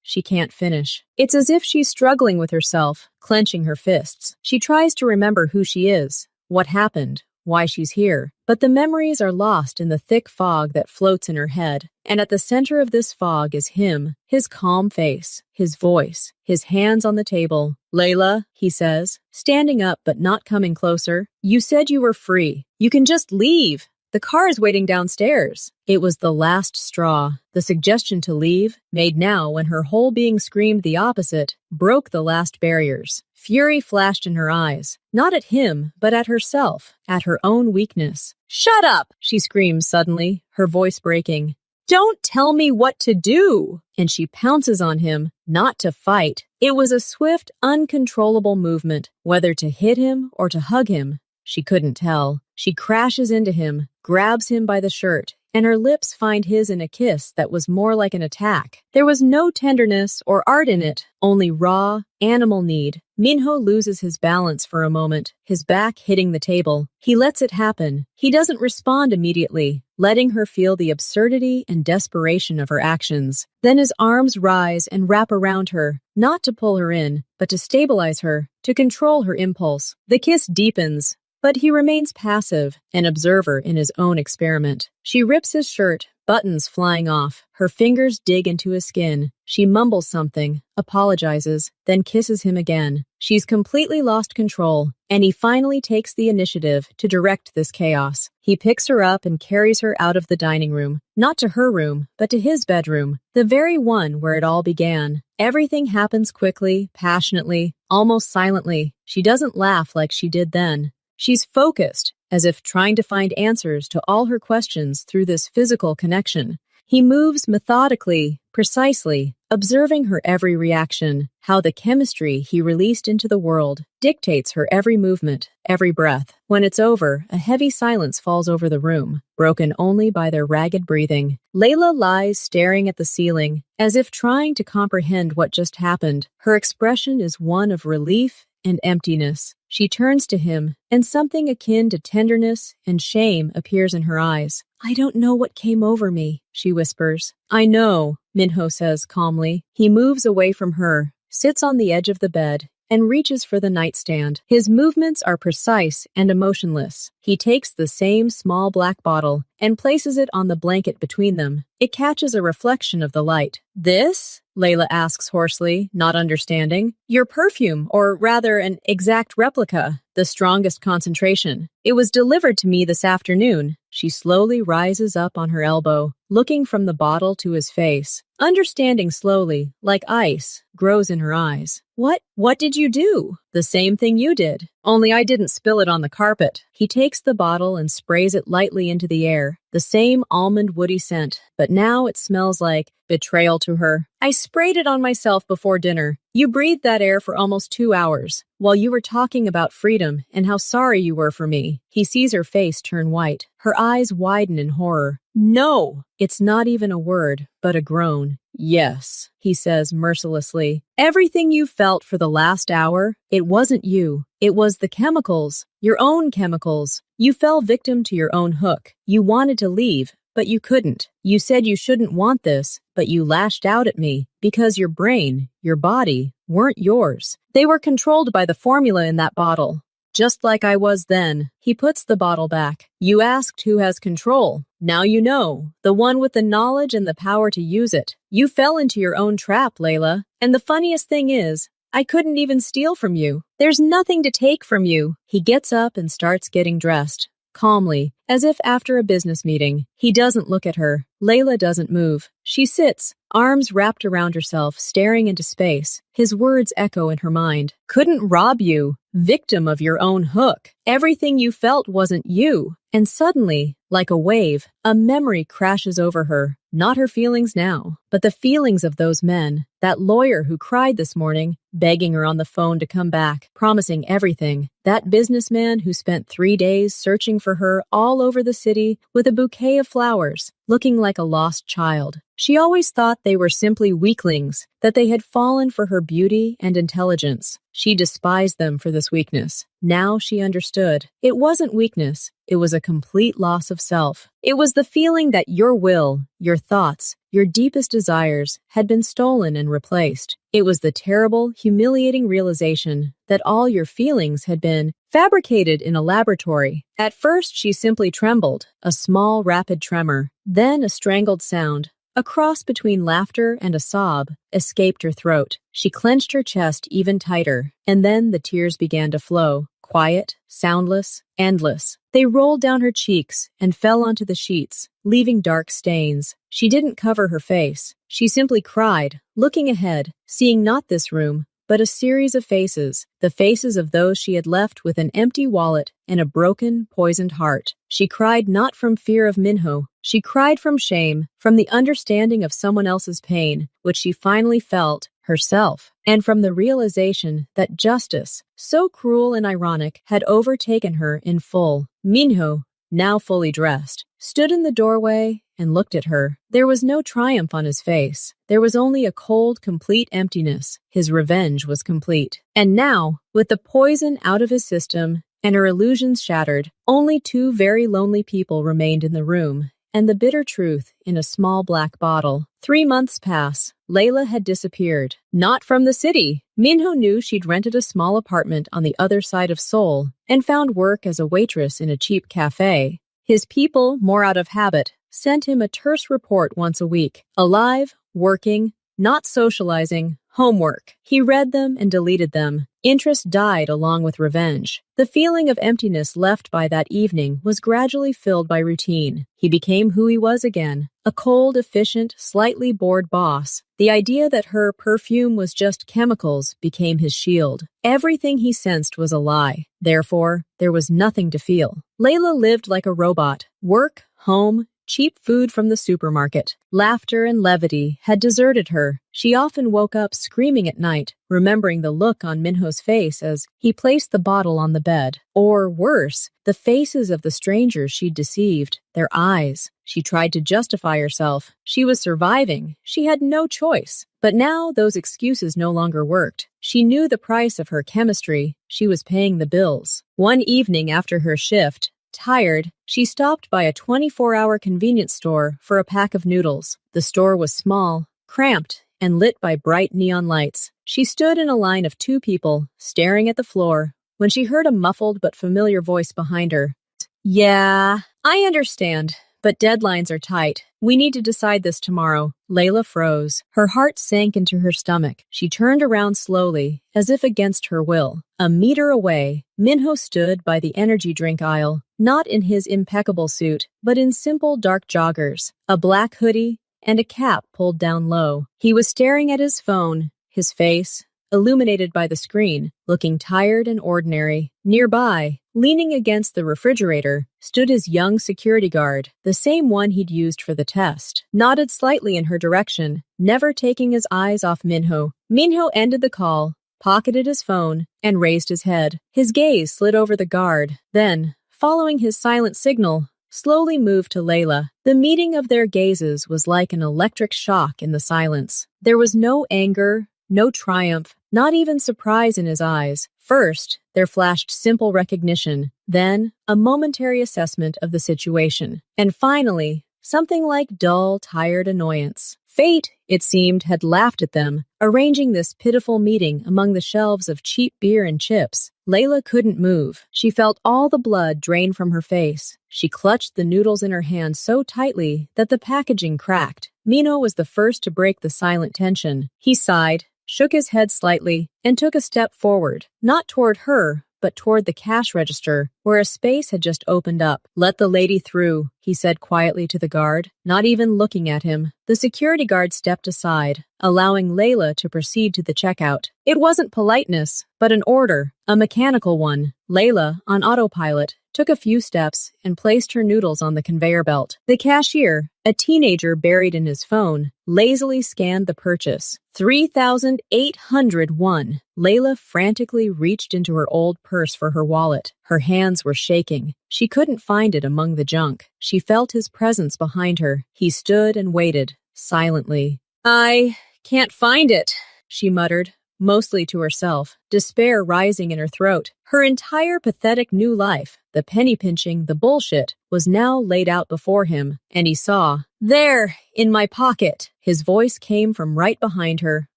S1: She can't finish. It's as if she's struggling with herself, clenching her fists. She tries to remember who she is, what happened, why she's here, but the memories are lost in the thick fog that floats in her head, and at the center of this fog is him, his calm face, his voice, his hands on the table. "Layla," he says, standing up but not coming closer, "you said you were free. You can just leave. The car is waiting downstairs." It was the last straw. The suggestion to leave, made now when her whole being screamed the opposite, broke the last barriers. Fury flashed in her eyes, not at him, but at herself, at her own weakness. "Shut up!" she screams suddenly, her voice breaking. "Don't tell me what to do!" And she pounces on him, not to fight. It was a swift, uncontrollable movement, whether to hit him or to hug him. She couldn't tell. She crashes into him, grabs him by the shirt, and her lips find his in a kiss that was more like an attack. There was no tenderness or art in it, only raw, animal need. Minho loses his balance for a moment, his back hitting the table. He lets it happen. He doesn't respond immediately, letting her feel the absurdity and desperation of her actions. Then his arms rise and wrap around her, not to pull her in, but to stabilize her, to control her impulse. The kiss deepens, but he remains passive, an observer in his own experiment. She rips his shirt, buttons flying off. Her fingers dig into his skin. She mumbles something, apologizes, then kisses him again. She's completely lost control, and he finally takes the initiative to direct this chaos. He picks her up and carries her out of the dining room, not to her room, but to his bedroom, the very one where it all began. Everything happens quickly, passionately, almost silently. She doesn't laugh like she did then. She's focused, as if trying to find answers to all her questions through this physical connection. He moves methodically, precisely, observing her every reaction, how the chemistry he released into the world dictates her every movement, every breath. When it's over, a heavy silence falls over the room, broken only by their ragged breathing. Layla lies staring at the ceiling, as if trying to comprehend what just happened. Her expression is one of relief and emptiness. She turns to him, and something akin to tenderness and shame appears in her eyes. "I don't know what came over me," she whispers. "I know," Minho says calmly. He moves away from her, sits on the edge of the bed, and reaches for the nightstand. His movements are precise and emotionless. He takes the same small black bottle and places it on the blanket between them. It catches a reflection of the light. "This?" Layla asks hoarsely, not understanding. "Your perfume, or rather an exact replica, the strongest concentration. It was delivered to me this afternoon." She slowly rises up on her elbow, looking from the bottle to his face. Understanding slowly, like ice, grows in her eyes. What did you do?" "The same thing you did, only I didn't spill it on the carpet." He takes the bottle and sprays it lightly into the air, the same almond woody scent, but now it smells like betrayal to her. "I sprayed it on myself before dinner. You breathed that air for almost 2 hours, while you were talking about freedom and how sorry you were for me." He sees her face turn white. Her eyes widen in horror. "No!" It's not even a word, but a groan. "Yes," he says mercilessly. "Everything you felt for the last hour, it wasn't you. It was the chemicals, your own chemicals. You fell victim to your own hook. You wanted to leave, but you couldn't. You said you shouldn't want this, but you lashed out at me because your brain, your body, weren't yours. They were controlled by the formula in that bottle. Just like I was then. He puts the bottle back. You asked who has control. Now you know. The one with the knowledge and the power to use it. You fell into your own trap, Layla. And the funniest thing is, I couldn't even steal from you. There's nothing to take from you. He gets up and starts getting dressed. Calmly, as if after a business meeting. He doesn't look at her. Layla doesn't move. She sits, arms wrapped around herself, staring into space. His words echo in her mind. Couldn't rob you. Victim of your own hook. Everything you felt wasn't you. And suddenly, like a wave, a memory crashes over her. Not her feelings now, but the feelings of those men. That lawyer who cried this morning, begging her on the phone to come back, promising everything. That businessman who spent 3 days searching for her all over the city with a bouquet of flowers, looking like a lost child. She always thought they were simply weaklings, that they had fallen for her beauty and intelligence. She despised them for this weakness. Now she understood. It wasn't weakness. It was a complete loss of self. It was the feeling that your will, your thoughts, your deepest desires had been stolen and replaced. It was the terrible, humiliating realization that all your feelings had been fabricated in a laboratory. At first, she simply trembled, a small, rapid tremor. Then a strangled sound, a cross between laughter and a sob, escaped her throat. She clenched her chest even tighter, and then the tears began to flow. Quiet, soundless, endless. They rolled down her cheeks and fell onto the sheets, leaving dark stains. She didn't cover her face. She simply cried, looking ahead, seeing not this room, but a series of faces, the faces of those she had left with an empty wallet and a broken, poisoned heart. She cried not from fear of Minho. She cried from shame, from the understanding of someone else's pain, which she finally felt herself, and from the realization that justice, so cruel and ironic, had overtaken her in full. Minho, now fully dressed, stood in the doorway and looked at her. There was no triumph on his face. There was only a cold, complete emptiness. His revenge was complete. And now, with the poison out of his system and her illusions shattered, only 2 very lonely people remained in the room, and the bitter truth in a small black bottle. 3 months pass. Layla had disappeared. Not from the city. Minho knew she'd rented a small apartment on the other side of Seoul and found work as a waitress in a cheap cafe. His people, more out of habit, sent him a terse report once a week. Alive, working, not socializing, homework. He read them and deleted them. Interest died along with revenge. The feeling of emptiness left by that evening was gradually filled by routine. He became who he was again, a cold, efficient, slightly bored boss. The idea that her perfume was just chemicals became his shield. Everything he sensed was a lie. Therefore, there was nothing to feel. Layla lived like a robot. Work, home, cheap food from the supermarket. Laughter and levity had deserted her. She often woke up screaming at night, remembering the look on Minho's face as he placed the bottle on the bed. Or worse, the faces of the strangers she'd deceived, their eyes. She tried to justify herself. She was surviving. She had no choice. But now those excuses no longer worked. She knew the price of her chemistry. She was paying the bills. One evening after her shift, tired, she stopped by a 24-hour convenience store for a pack of noodles. The store was small, cramped, and lit by bright neon lights. She stood in a line of 2 people, staring at the floor, when she heard a muffled but familiar voice behind her. Yeah, I understand, but deadlines are tight. We need to decide this tomorrow. Layla froze. Her heart sank into her stomach. She turned around slowly, as if against her will. A meter away, Minho stood by the energy drink aisle, not in his impeccable suit, but in simple dark joggers, a black hoodie, and a cap pulled down low. He was staring at his phone, his face, illuminated by the screen, looking tired and ordinary. Nearby, leaning against the refrigerator, stood his young security guard, the same one he'd used for the test. Nodded slightly in her direction, never taking his eyes off Minho. Minho ended the call, pocketed his phone, and raised his head. His gaze slid over the guard, then, following his silent signal, slowly moved to Layla. The meeting of their gazes was like an electric shock in the silence. There was no anger, no triumph, not even surprise in his eyes. First, there flashed simple recognition, then a momentary assessment of the situation, and finally, something like dull, tired annoyance. Fate, it seemed, had laughed at them, arranging this pitiful meeting among the shelves of cheap beer and chips. Layla couldn't move. She felt all the blood drain from her face. She clutched the noodles in her hand so tightly that the packaging cracked. Mino was the first to break the silent tension. He sighed, shook his head slightly, and took a step forward, not toward her, but toward the cash register, where a space had just opened up. "Let the lady through," he said quietly to the guard, not even looking at him. The security guard stepped aside, allowing Layla to proceed to the checkout. It wasn't politeness, but an order, a mechanical one. Layla, on autopilot, took a few steps and placed her noodles on the conveyor belt. The cashier, a teenager buried in his phone, lazily scanned the purchase. 3,801. Layla frantically reached into her old purse for her wallet. Her hands were shaking. She couldn't find it among the junk. She felt his presence behind her. He stood and waited, silently. "I can't find it," she muttered, mostly to herself, despair rising in her throat. Her entire pathetic new life, the penny pinching, the bullshit, was now laid out before him, and he saw, "There, in my pocket." His voice came from right behind her,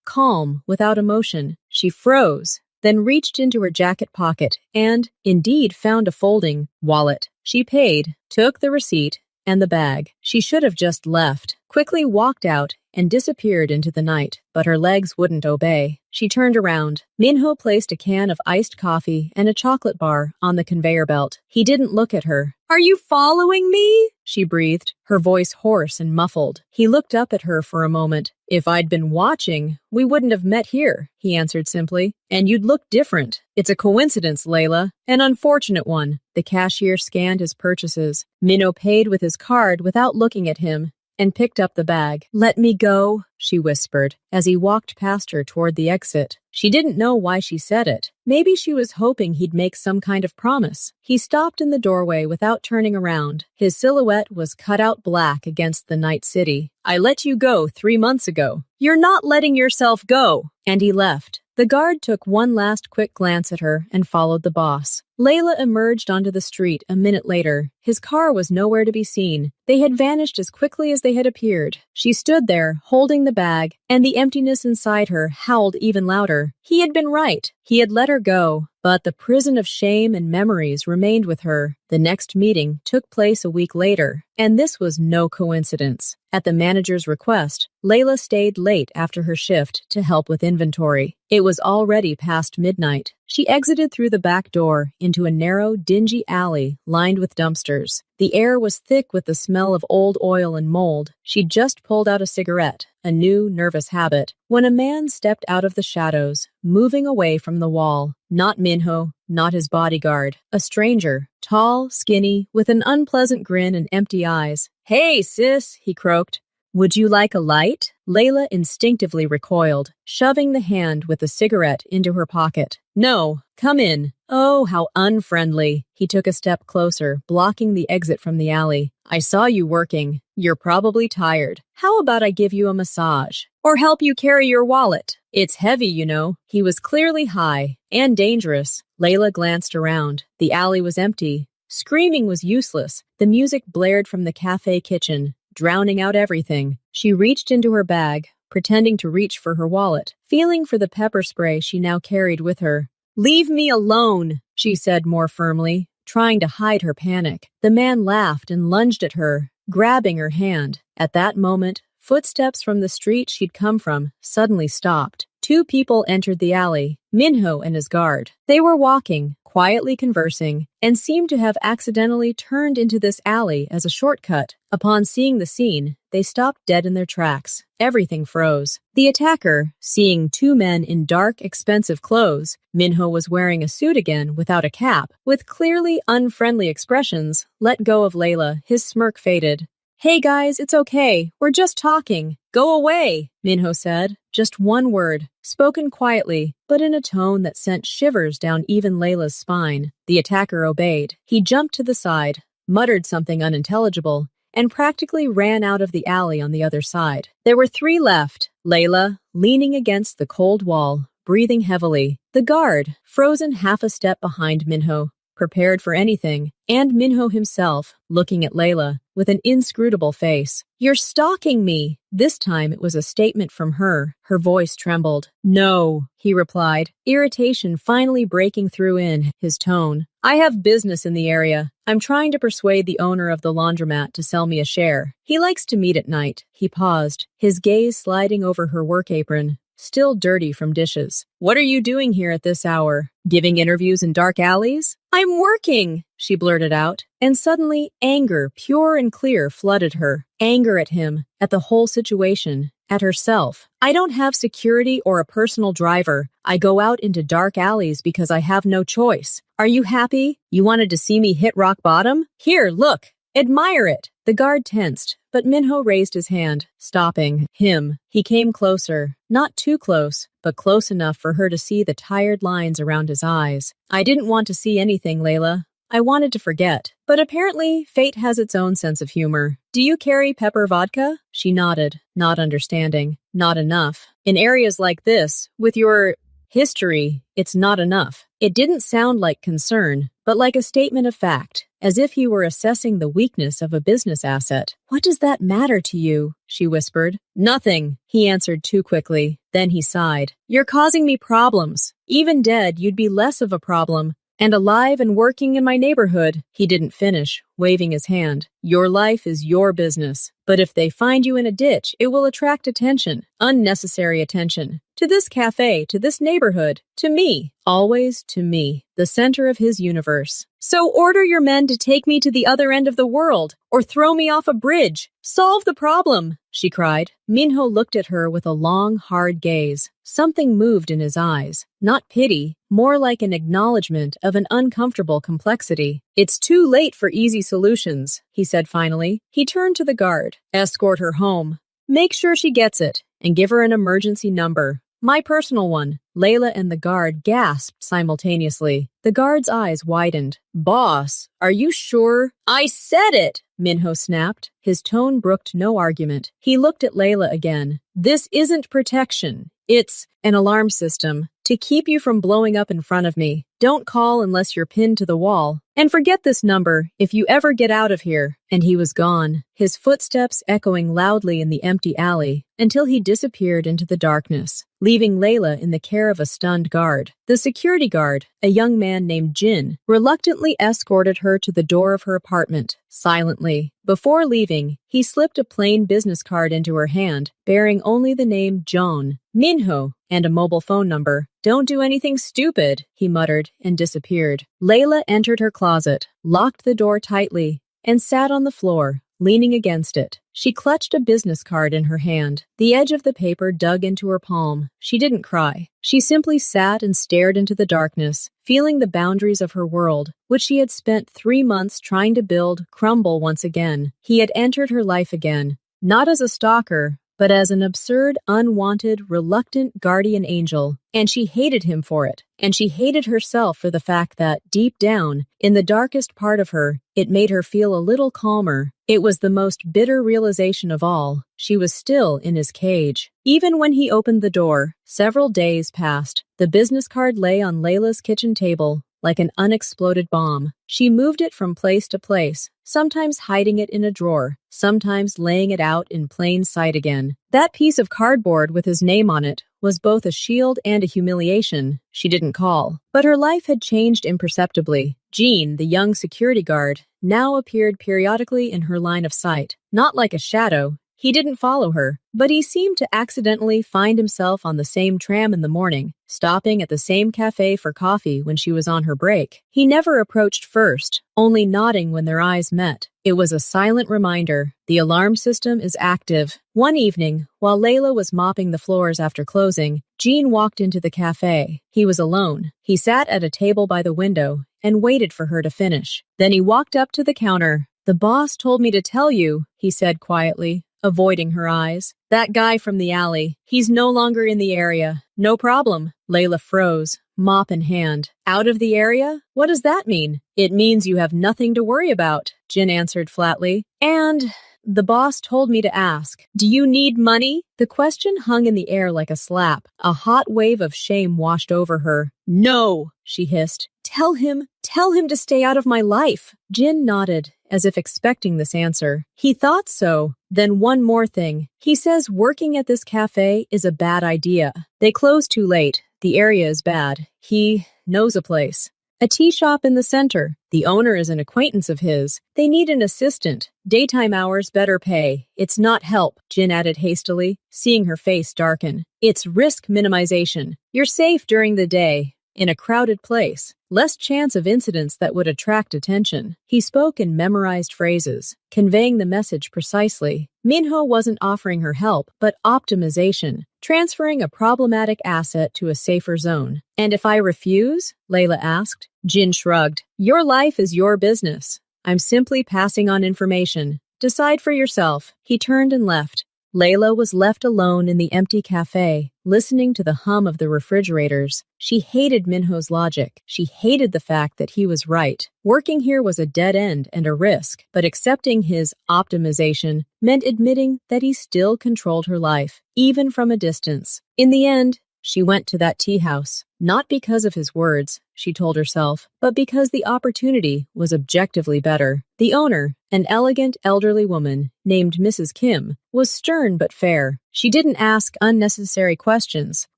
S1: calm, without emotion. She froze, then reached into her jacket pocket and, indeed, found a folding wallet. She paid, took the receipt, and the bag. She should have just left, quickly walked out, and disappeared into the night, but her legs wouldn't obey. She turned around. Minho placed a can of iced coffee and a chocolate bar on the conveyor belt. He didn't look at her. "Are you following me?" she breathed, her voice hoarse and muffled. He looked up at her for a moment. "If I'd been watching, we wouldn't have met here," he answered simply. "And you'd look different. It's a coincidence, Layla. An unfortunate one." The cashier scanned his purchases. Minho paid with his card without looking at him and picked up the bag. "Let me go," she whispered, as he walked past her toward the exit. She didn't know why she said it. Maybe she was hoping he'd make some kind of promise. He stopped in the doorway without turning around. His silhouette was cut out black against the night city. "I let you go 3 months ago. You're not letting yourself go." And he left. The guard took one last quick glance at her and followed the boss. Layla emerged onto the street a minute later. His car was nowhere to be seen. They had vanished as quickly as they had appeared. She stood there, holding the bag, and the emptiness inside her howled even louder. He had been right. He had let her go, but the prison of shame and memories remained with her. The next meeting took place a week later, and this was no coincidence. At the manager's request, Layla stayed late after her shift to help with inventory. It was already past midnight. She exited through the back door into a narrow, dingy alley lined with dumpsters. The air was thick with the smell of old oil and mold. She'd just pulled out a cigarette, a new, nervous habit, when a man stepped out of the shadows, moving away from the wall. Not Minho, not his bodyguard. A stranger, tall, skinny, with an unpleasant grin and empty eyes. "Hey, sis," he croaked. "Would you like a light?" Layla instinctively recoiled, shoving the hand with the cigarette into her pocket. "No, come in." "Oh, how unfriendly." He took a step closer, blocking the exit from the alley. "I saw you working. You're probably tired. How about I give you a massage? Or help you carry your wallet? It's heavy, you know." He was clearly high and dangerous. Layla glanced around. The alley was empty. Screaming was useless. The music blared from the cafe kitchen, drowning out everything. She reached into her bag, pretending to reach for her wallet, feeling for the pepper spray she now carried with her. "Leave me alone," she said more firmly, trying to hide her panic. The man laughed and lunged at her, grabbing her hand. At that moment, footsteps from the street she'd come from suddenly stopped. 2 people entered the alley, Minho and his guard. They were walking, quietly conversing, and seemed to have accidentally turned into this alley as a shortcut. Upon seeing the scene, they stopped dead in their tracks. Everything froze. The attacker, seeing 2 men in dark, expensive clothes, Minho was wearing a suit again without a cap, with clearly unfriendly expressions, let go of Layla. His smirk faded. "Hey guys, it's okay. We're just talking. Go away," Minho said. Just one word, spoken quietly, but in a tone that sent shivers down even Layla's spine. The attacker obeyed. He jumped to the side, muttered something unintelligible, and practically ran out of the alley on the other side. There were 3 left. Layla, leaning against the cold wall, breathing heavily. The guard, frozen half a step behind Minho. prepared for anything, and Minho himself, looking at Layla with an inscrutable face. "You're stalking me." This time it was a statement from her. Her voice trembled. "No," he replied, irritation finally breaking through in his tone. "I have business in the area. I'm trying to persuade the owner of the laundromat to sell me a share. He likes to meet at night." He paused, his gaze sliding over her work apron, still dirty from dishes. "What are you doing here at this hour? Giving interviews in dark alleys?" "I'm working," she blurted out, and suddenly anger, pure and clear, flooded her. Anger at him, at the whole situation, at herself. "I don't have security or a personal driver. I go out into dark alleys because I have no choice. Are you happy? You wanted to see me hit rock bottom? Here, look. Admire it." The guard tensed, but Minho raised his hand, stopping him. He came closer, not too close, but close enough for her to see the tired lines around his eyes. "I didn't want to see anything, Layla. I wanted to forget. But apparently, fate has its own sense of humor. Do you carry pepper vodka?" She nodded, not understanding. "Not enough. In areas like this, with your history, it's not enough." It didn't sound like concern, but like a statement of fact, as if he were assessing the weakness of a business asset. "What does that matter to you?" she whispered. "Nothing," he answered too quickly. Then he sighed. "You're causing me problems. Even dead, you'd be less of a problem. And alive and working in my neighborhood." He didn't finish, waving his hand. "Your life is your business. But if they find you in a ditch, it will attract attention. Unnecessary attention. To this cafe, to this neighborhood, to me. Always to me, the center of his universe. So order your men to take me to the other end of the world, or throw me off a bridge. Solve the problem," she cried. Minho looked at her with a long, hard gaze. Something moved in his eyes. Not pity, more like an acknowledgement of an uncomfortable complexity. "It's too late for easy solutions," he said finally. He turned to the guard. "Escort her home. Make sure she gets it, and give her an emergency number. My personal one." Layla and the guard gasped simultaneously. The guard's eyes widened. "Boss, are you sure?" "I said it!" Minho snapped. His tone brooked no argument. He looked at Layla again. "This isn't protection. It's an alarm system to keep you from blowing up in front of me. Don't call unless you're pinned to the wall. And forget this number if you ever get out of here." And he was gone, his footsteps echoing loudly in the empty alley, until he disappeared into the darkness, leaving Layla in the care of a stunned guard. The security guard, a young man named Jin, reluctantly escorted her to the door of her apartment, silently. Before leaving, he slipped a plain business card into her hand, bearing only the name John, Minho, and a mobile phone number. "Don't do anything stupid," he muttered, and disappeared. Layla entered her closet, locked the door tightly, and sat on the floor, leaning against it. She clutched a business card in her hand. The edge of the paper dug into her palm. She didn't cry. She simply sat and stared into the darkness, feeling the boundaries of her world, which she had spent 3 months trying to build, crumble once again. He had entered her life again, not as a stalker, but as an absurd, unwanted, reluctant guardian angel. And she hated him for it. And she hated herself for the fact that, deep down, in the darkest part of her, it made her feel a little calmer. It was the most bitter realization of all. She was still in his cage. Even when he opened the door, several days passed. The business card lay on Layla's kitchen table, like an unexploded bomb. She moved it from place to place, sometimes hiding it in a drawer, sometimes laying it out in plain sight again. That piece of cardboard with his name on it was both a shield and a humiliation. She didn't call. But her life had changed imperceptibly. Jean, the young security guard, now appeared periodically in her line of sight. Not like a shadow. He didn't follow her, but he seemed to accidentally find himself on the same tram in the morning, stopping at the same cafe for coffee when she was on her break. He never approached first, only nodding when their eyes met. It was a silent reminder. The alarm system is active. One evening, while Layla was mopping the floors after closing, Jean walked into the cafe. He was alone. He sat at a table by the window and waited for her to finish. Then he walked up to the counter. "The boss told me to tell you," he said quietly, avoiding her eyes. "That guy from the alley. He's no longer in the area." "No problem." Layla froze, mop in hand. "Out of the area? What does that mean?" "It means you have nothing to worry about," Jin answered flatly. "And the boss told me to ask, do you need money?" The question hung in the air like a slap. A hot wave of shame washed over her. "No," she hissed. Tell him to stay out of my life. Jin nodded, as if expecting this answer. He thought so. Then one more thing. He says working at this cafe is a bad idea. They close too late. The area is bad. He knows a place. A tea shop in the center. The owner is an acquaintance of his. They need an assistant. Daytime hours, better pay. It's not help, Jin added hastily, seeing her face darken. It's risk minimization. You're safe during the day. In a crowded place, less chance of incidents that would attract attention. He spoke in memorized phrases, conveying the message precisely. Minho wasn't offering her help, but optimization, transferring a problematic asset to a safer zone. And if I refuse? Layla asked. Jin shrugged. Your life is your business. I'm simply passing on information. Decide for yourself. He turned and left. Layla was left alone in the empty cafe, listening to the hum of the refrigerators. She hated Minho's logic. She hated the fact that he was right. Working here was a dead end and a risk, but accepting his optimization meant admitting that he still controlled her life, even from a distance. In the end, she went to that tea house, not because of his words, she told herself, but because the opportunity was objectively better. The owner, an elegant elderly woman named Mrs. Kim, was stern but fair. She didn't ask unnecessary questions,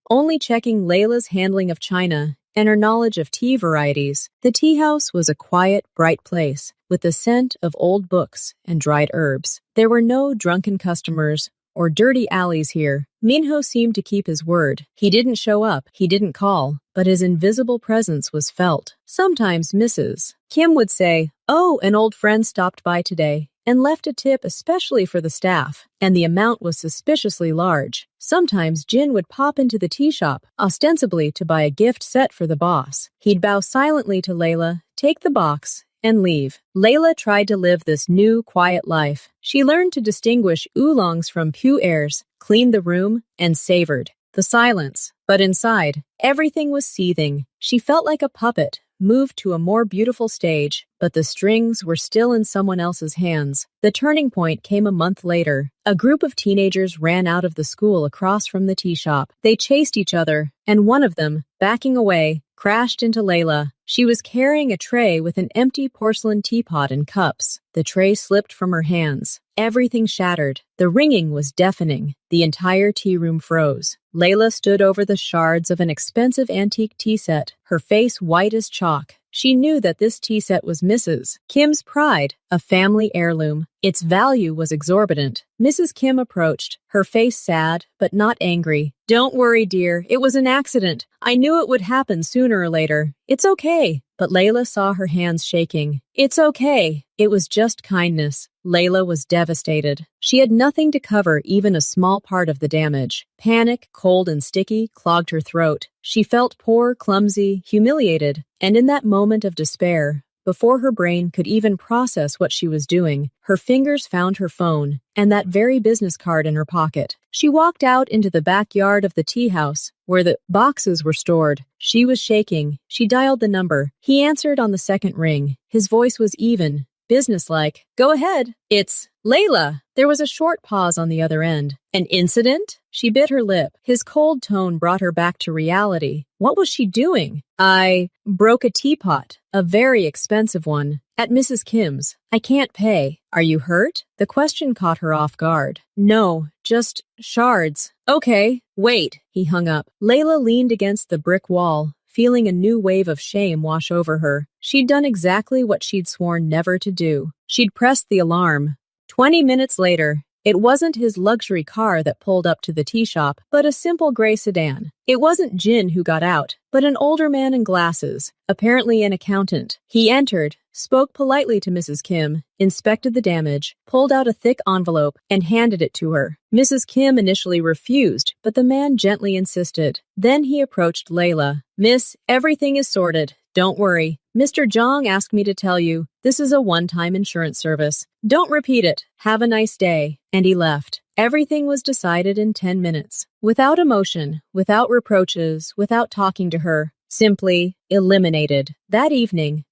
S1: only checking Layla's handling of china and her knowledge of tea varieties. The tea house was a quiet, bright place, with the scent of old books and dried herbs. There were no drunken customers or dirty alleys here. Minho seemed to keep his word. He didn't show up, he didn't call, but his invisible presence was felt. Sometimes Mrs. Kim would say, "Oh, an old friend stopped by today," and left a tip especially for the staff, and the amount was suspiciously large. Sometimes Jin would pop into the tea shop, ostensibly to buy a gift set for the boss. He'd bow silently to Layla, take the box, and leave. Layla tried to live this new, quiet life. She learned to distinguish oolongs from pu'ers, cleaned the room, and savored the silence. But inside, everything was seething. She felt like a puppet, moved to a more beautiful stage, but the strings were still in someone else's hands. The turning point came a month later. A group of teenagers ran out of the school across from the tea shop. They chased each other, and one of them, backing away, crashed into Layla. She was carrying a tray with an empty porcelain teapot and cups. The tray slipped from her hands. Everything shattered. The ringing was deafening. The entire tea room froze. Layla stood over the shards of an expensive antique tea set, her face white as chalk. She knew that this tea set was Mrs. Kim's pride, a family heirloom. Its value was exorbitant. Mrs. Kim approached, her face sad but not angry. "Don't worry, dear. It was an accident. I knew it would happen sooner or later. It's okay." But Layla saw her hands shaking. "It's okay." It was just kindness. Layla was devastated. She had nothing to cover even a small part of the damage. Panic, cold and sticky, clogged her throat. She felt poor, clumsy, humiliated. And in that moment of despair, before her brain could even process what she was doing, her fingers found her phone and that very business card in her pocket. She walked out into the backyard of the tea house, where the boxes were stored. She was shaking. She dialed the number. He answered on the second ring. His voice was even, businesslike. "Go ahead. It's Layla." There was a short pause on the other end. "An incident?" She bit her lip. His cold tone brought her back to reality. What was she doing? "I broke a teapot, a very expensive one, at Mrs. Kim's. I can't pay. Are you hurt?" The question caught her off guard. "No, just shards." "Okay, wait." He hung up. Layla leaned against the brick wall, feeling a new wave of shame wash over her. She'd done exactly what she'd sworn never to do. She'd pressed the alarm. 20 minutes later, it wasn't his luxury car that pulled up to the tea shop, but a simple gray sedan. It wasn't Jin who got out, but an older man in glasses, apparently an accountant. He entered, spoke politely to Mrs. Kim, inspected the damage, pulled out a thick envelope, and handed it to her. Mrs. Kim initially refused, but the man gently insisted. Then he approached Layla. "Miss, everything is sorted. Don't worry. Mr. Jong asked me to tell you, this is a one-time insurance service. Don't repeat it. Have a nice day." And he left. Everything was decided in 10 minutes. Without emotion, without reproaches, without talking to her. Simply eliminated. That evening,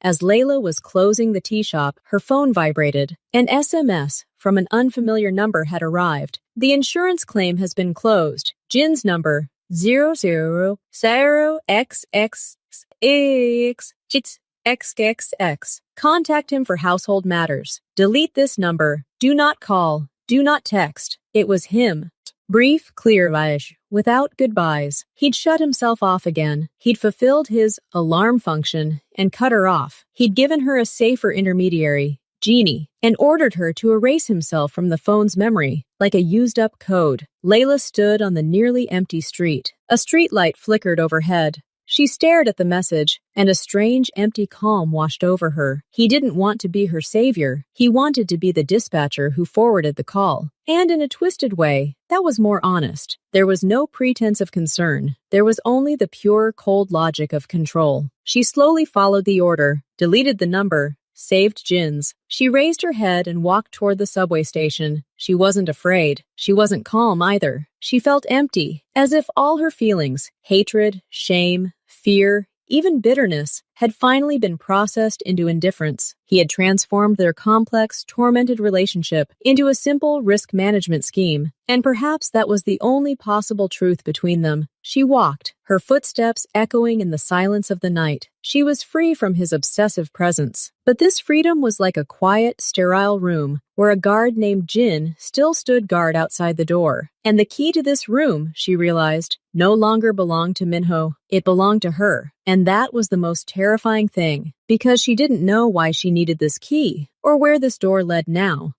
S1: as Layla was closing the tea shop, her phone vibrated. An SMS from an unfamiliar number had arrived. "The insurance claim has been closed. Jin's number, XXX. Contact him for household matters. Delete this number. Do not call. Do not text. It was him. Brief, clear voyage, without goodbyes. He'd shut himself off again. He'd fulfilled his alarm function and cut her off. He'd given her a safer intermediary, Jeannie, and ordered her to erase himself from the phone's memory, like a used-up code. Layla stood on the nearly empty street. A streetlight flickered overhead. She stared at the message, and a strange, empty calm washed over her. He didn't want to be her savior. He wanted to be the dispatcher who forwarded the call. And in a twisted way, that was more honest. There was no pretense of concern. There was only the pure, cold logic of control. She slowly followed the order, deleted the number, saved Jin's. She raised her head and walked toward the subway station. She wasn't afraid. She wasn't calm either. She felt empty, as if all her feelings, hatred, shame, fear, even bitterness, had finally been processed into indifference. He had transformed their complex, tormented relationship into a simple risk management scheme, and perhaps that was the only possible truth between them. She walked, her footsteps echoing in the silence of the night. She was free from his obsessive presence. But this freedom was like a quiet, sterile room where a guard named Jin still stood guard outside the door. And the key to this room, she realized, no longer belonged to Minho. It belonged to her. And that was the most terrifying thing, because she didn't know why she needed this key, or where this door led now.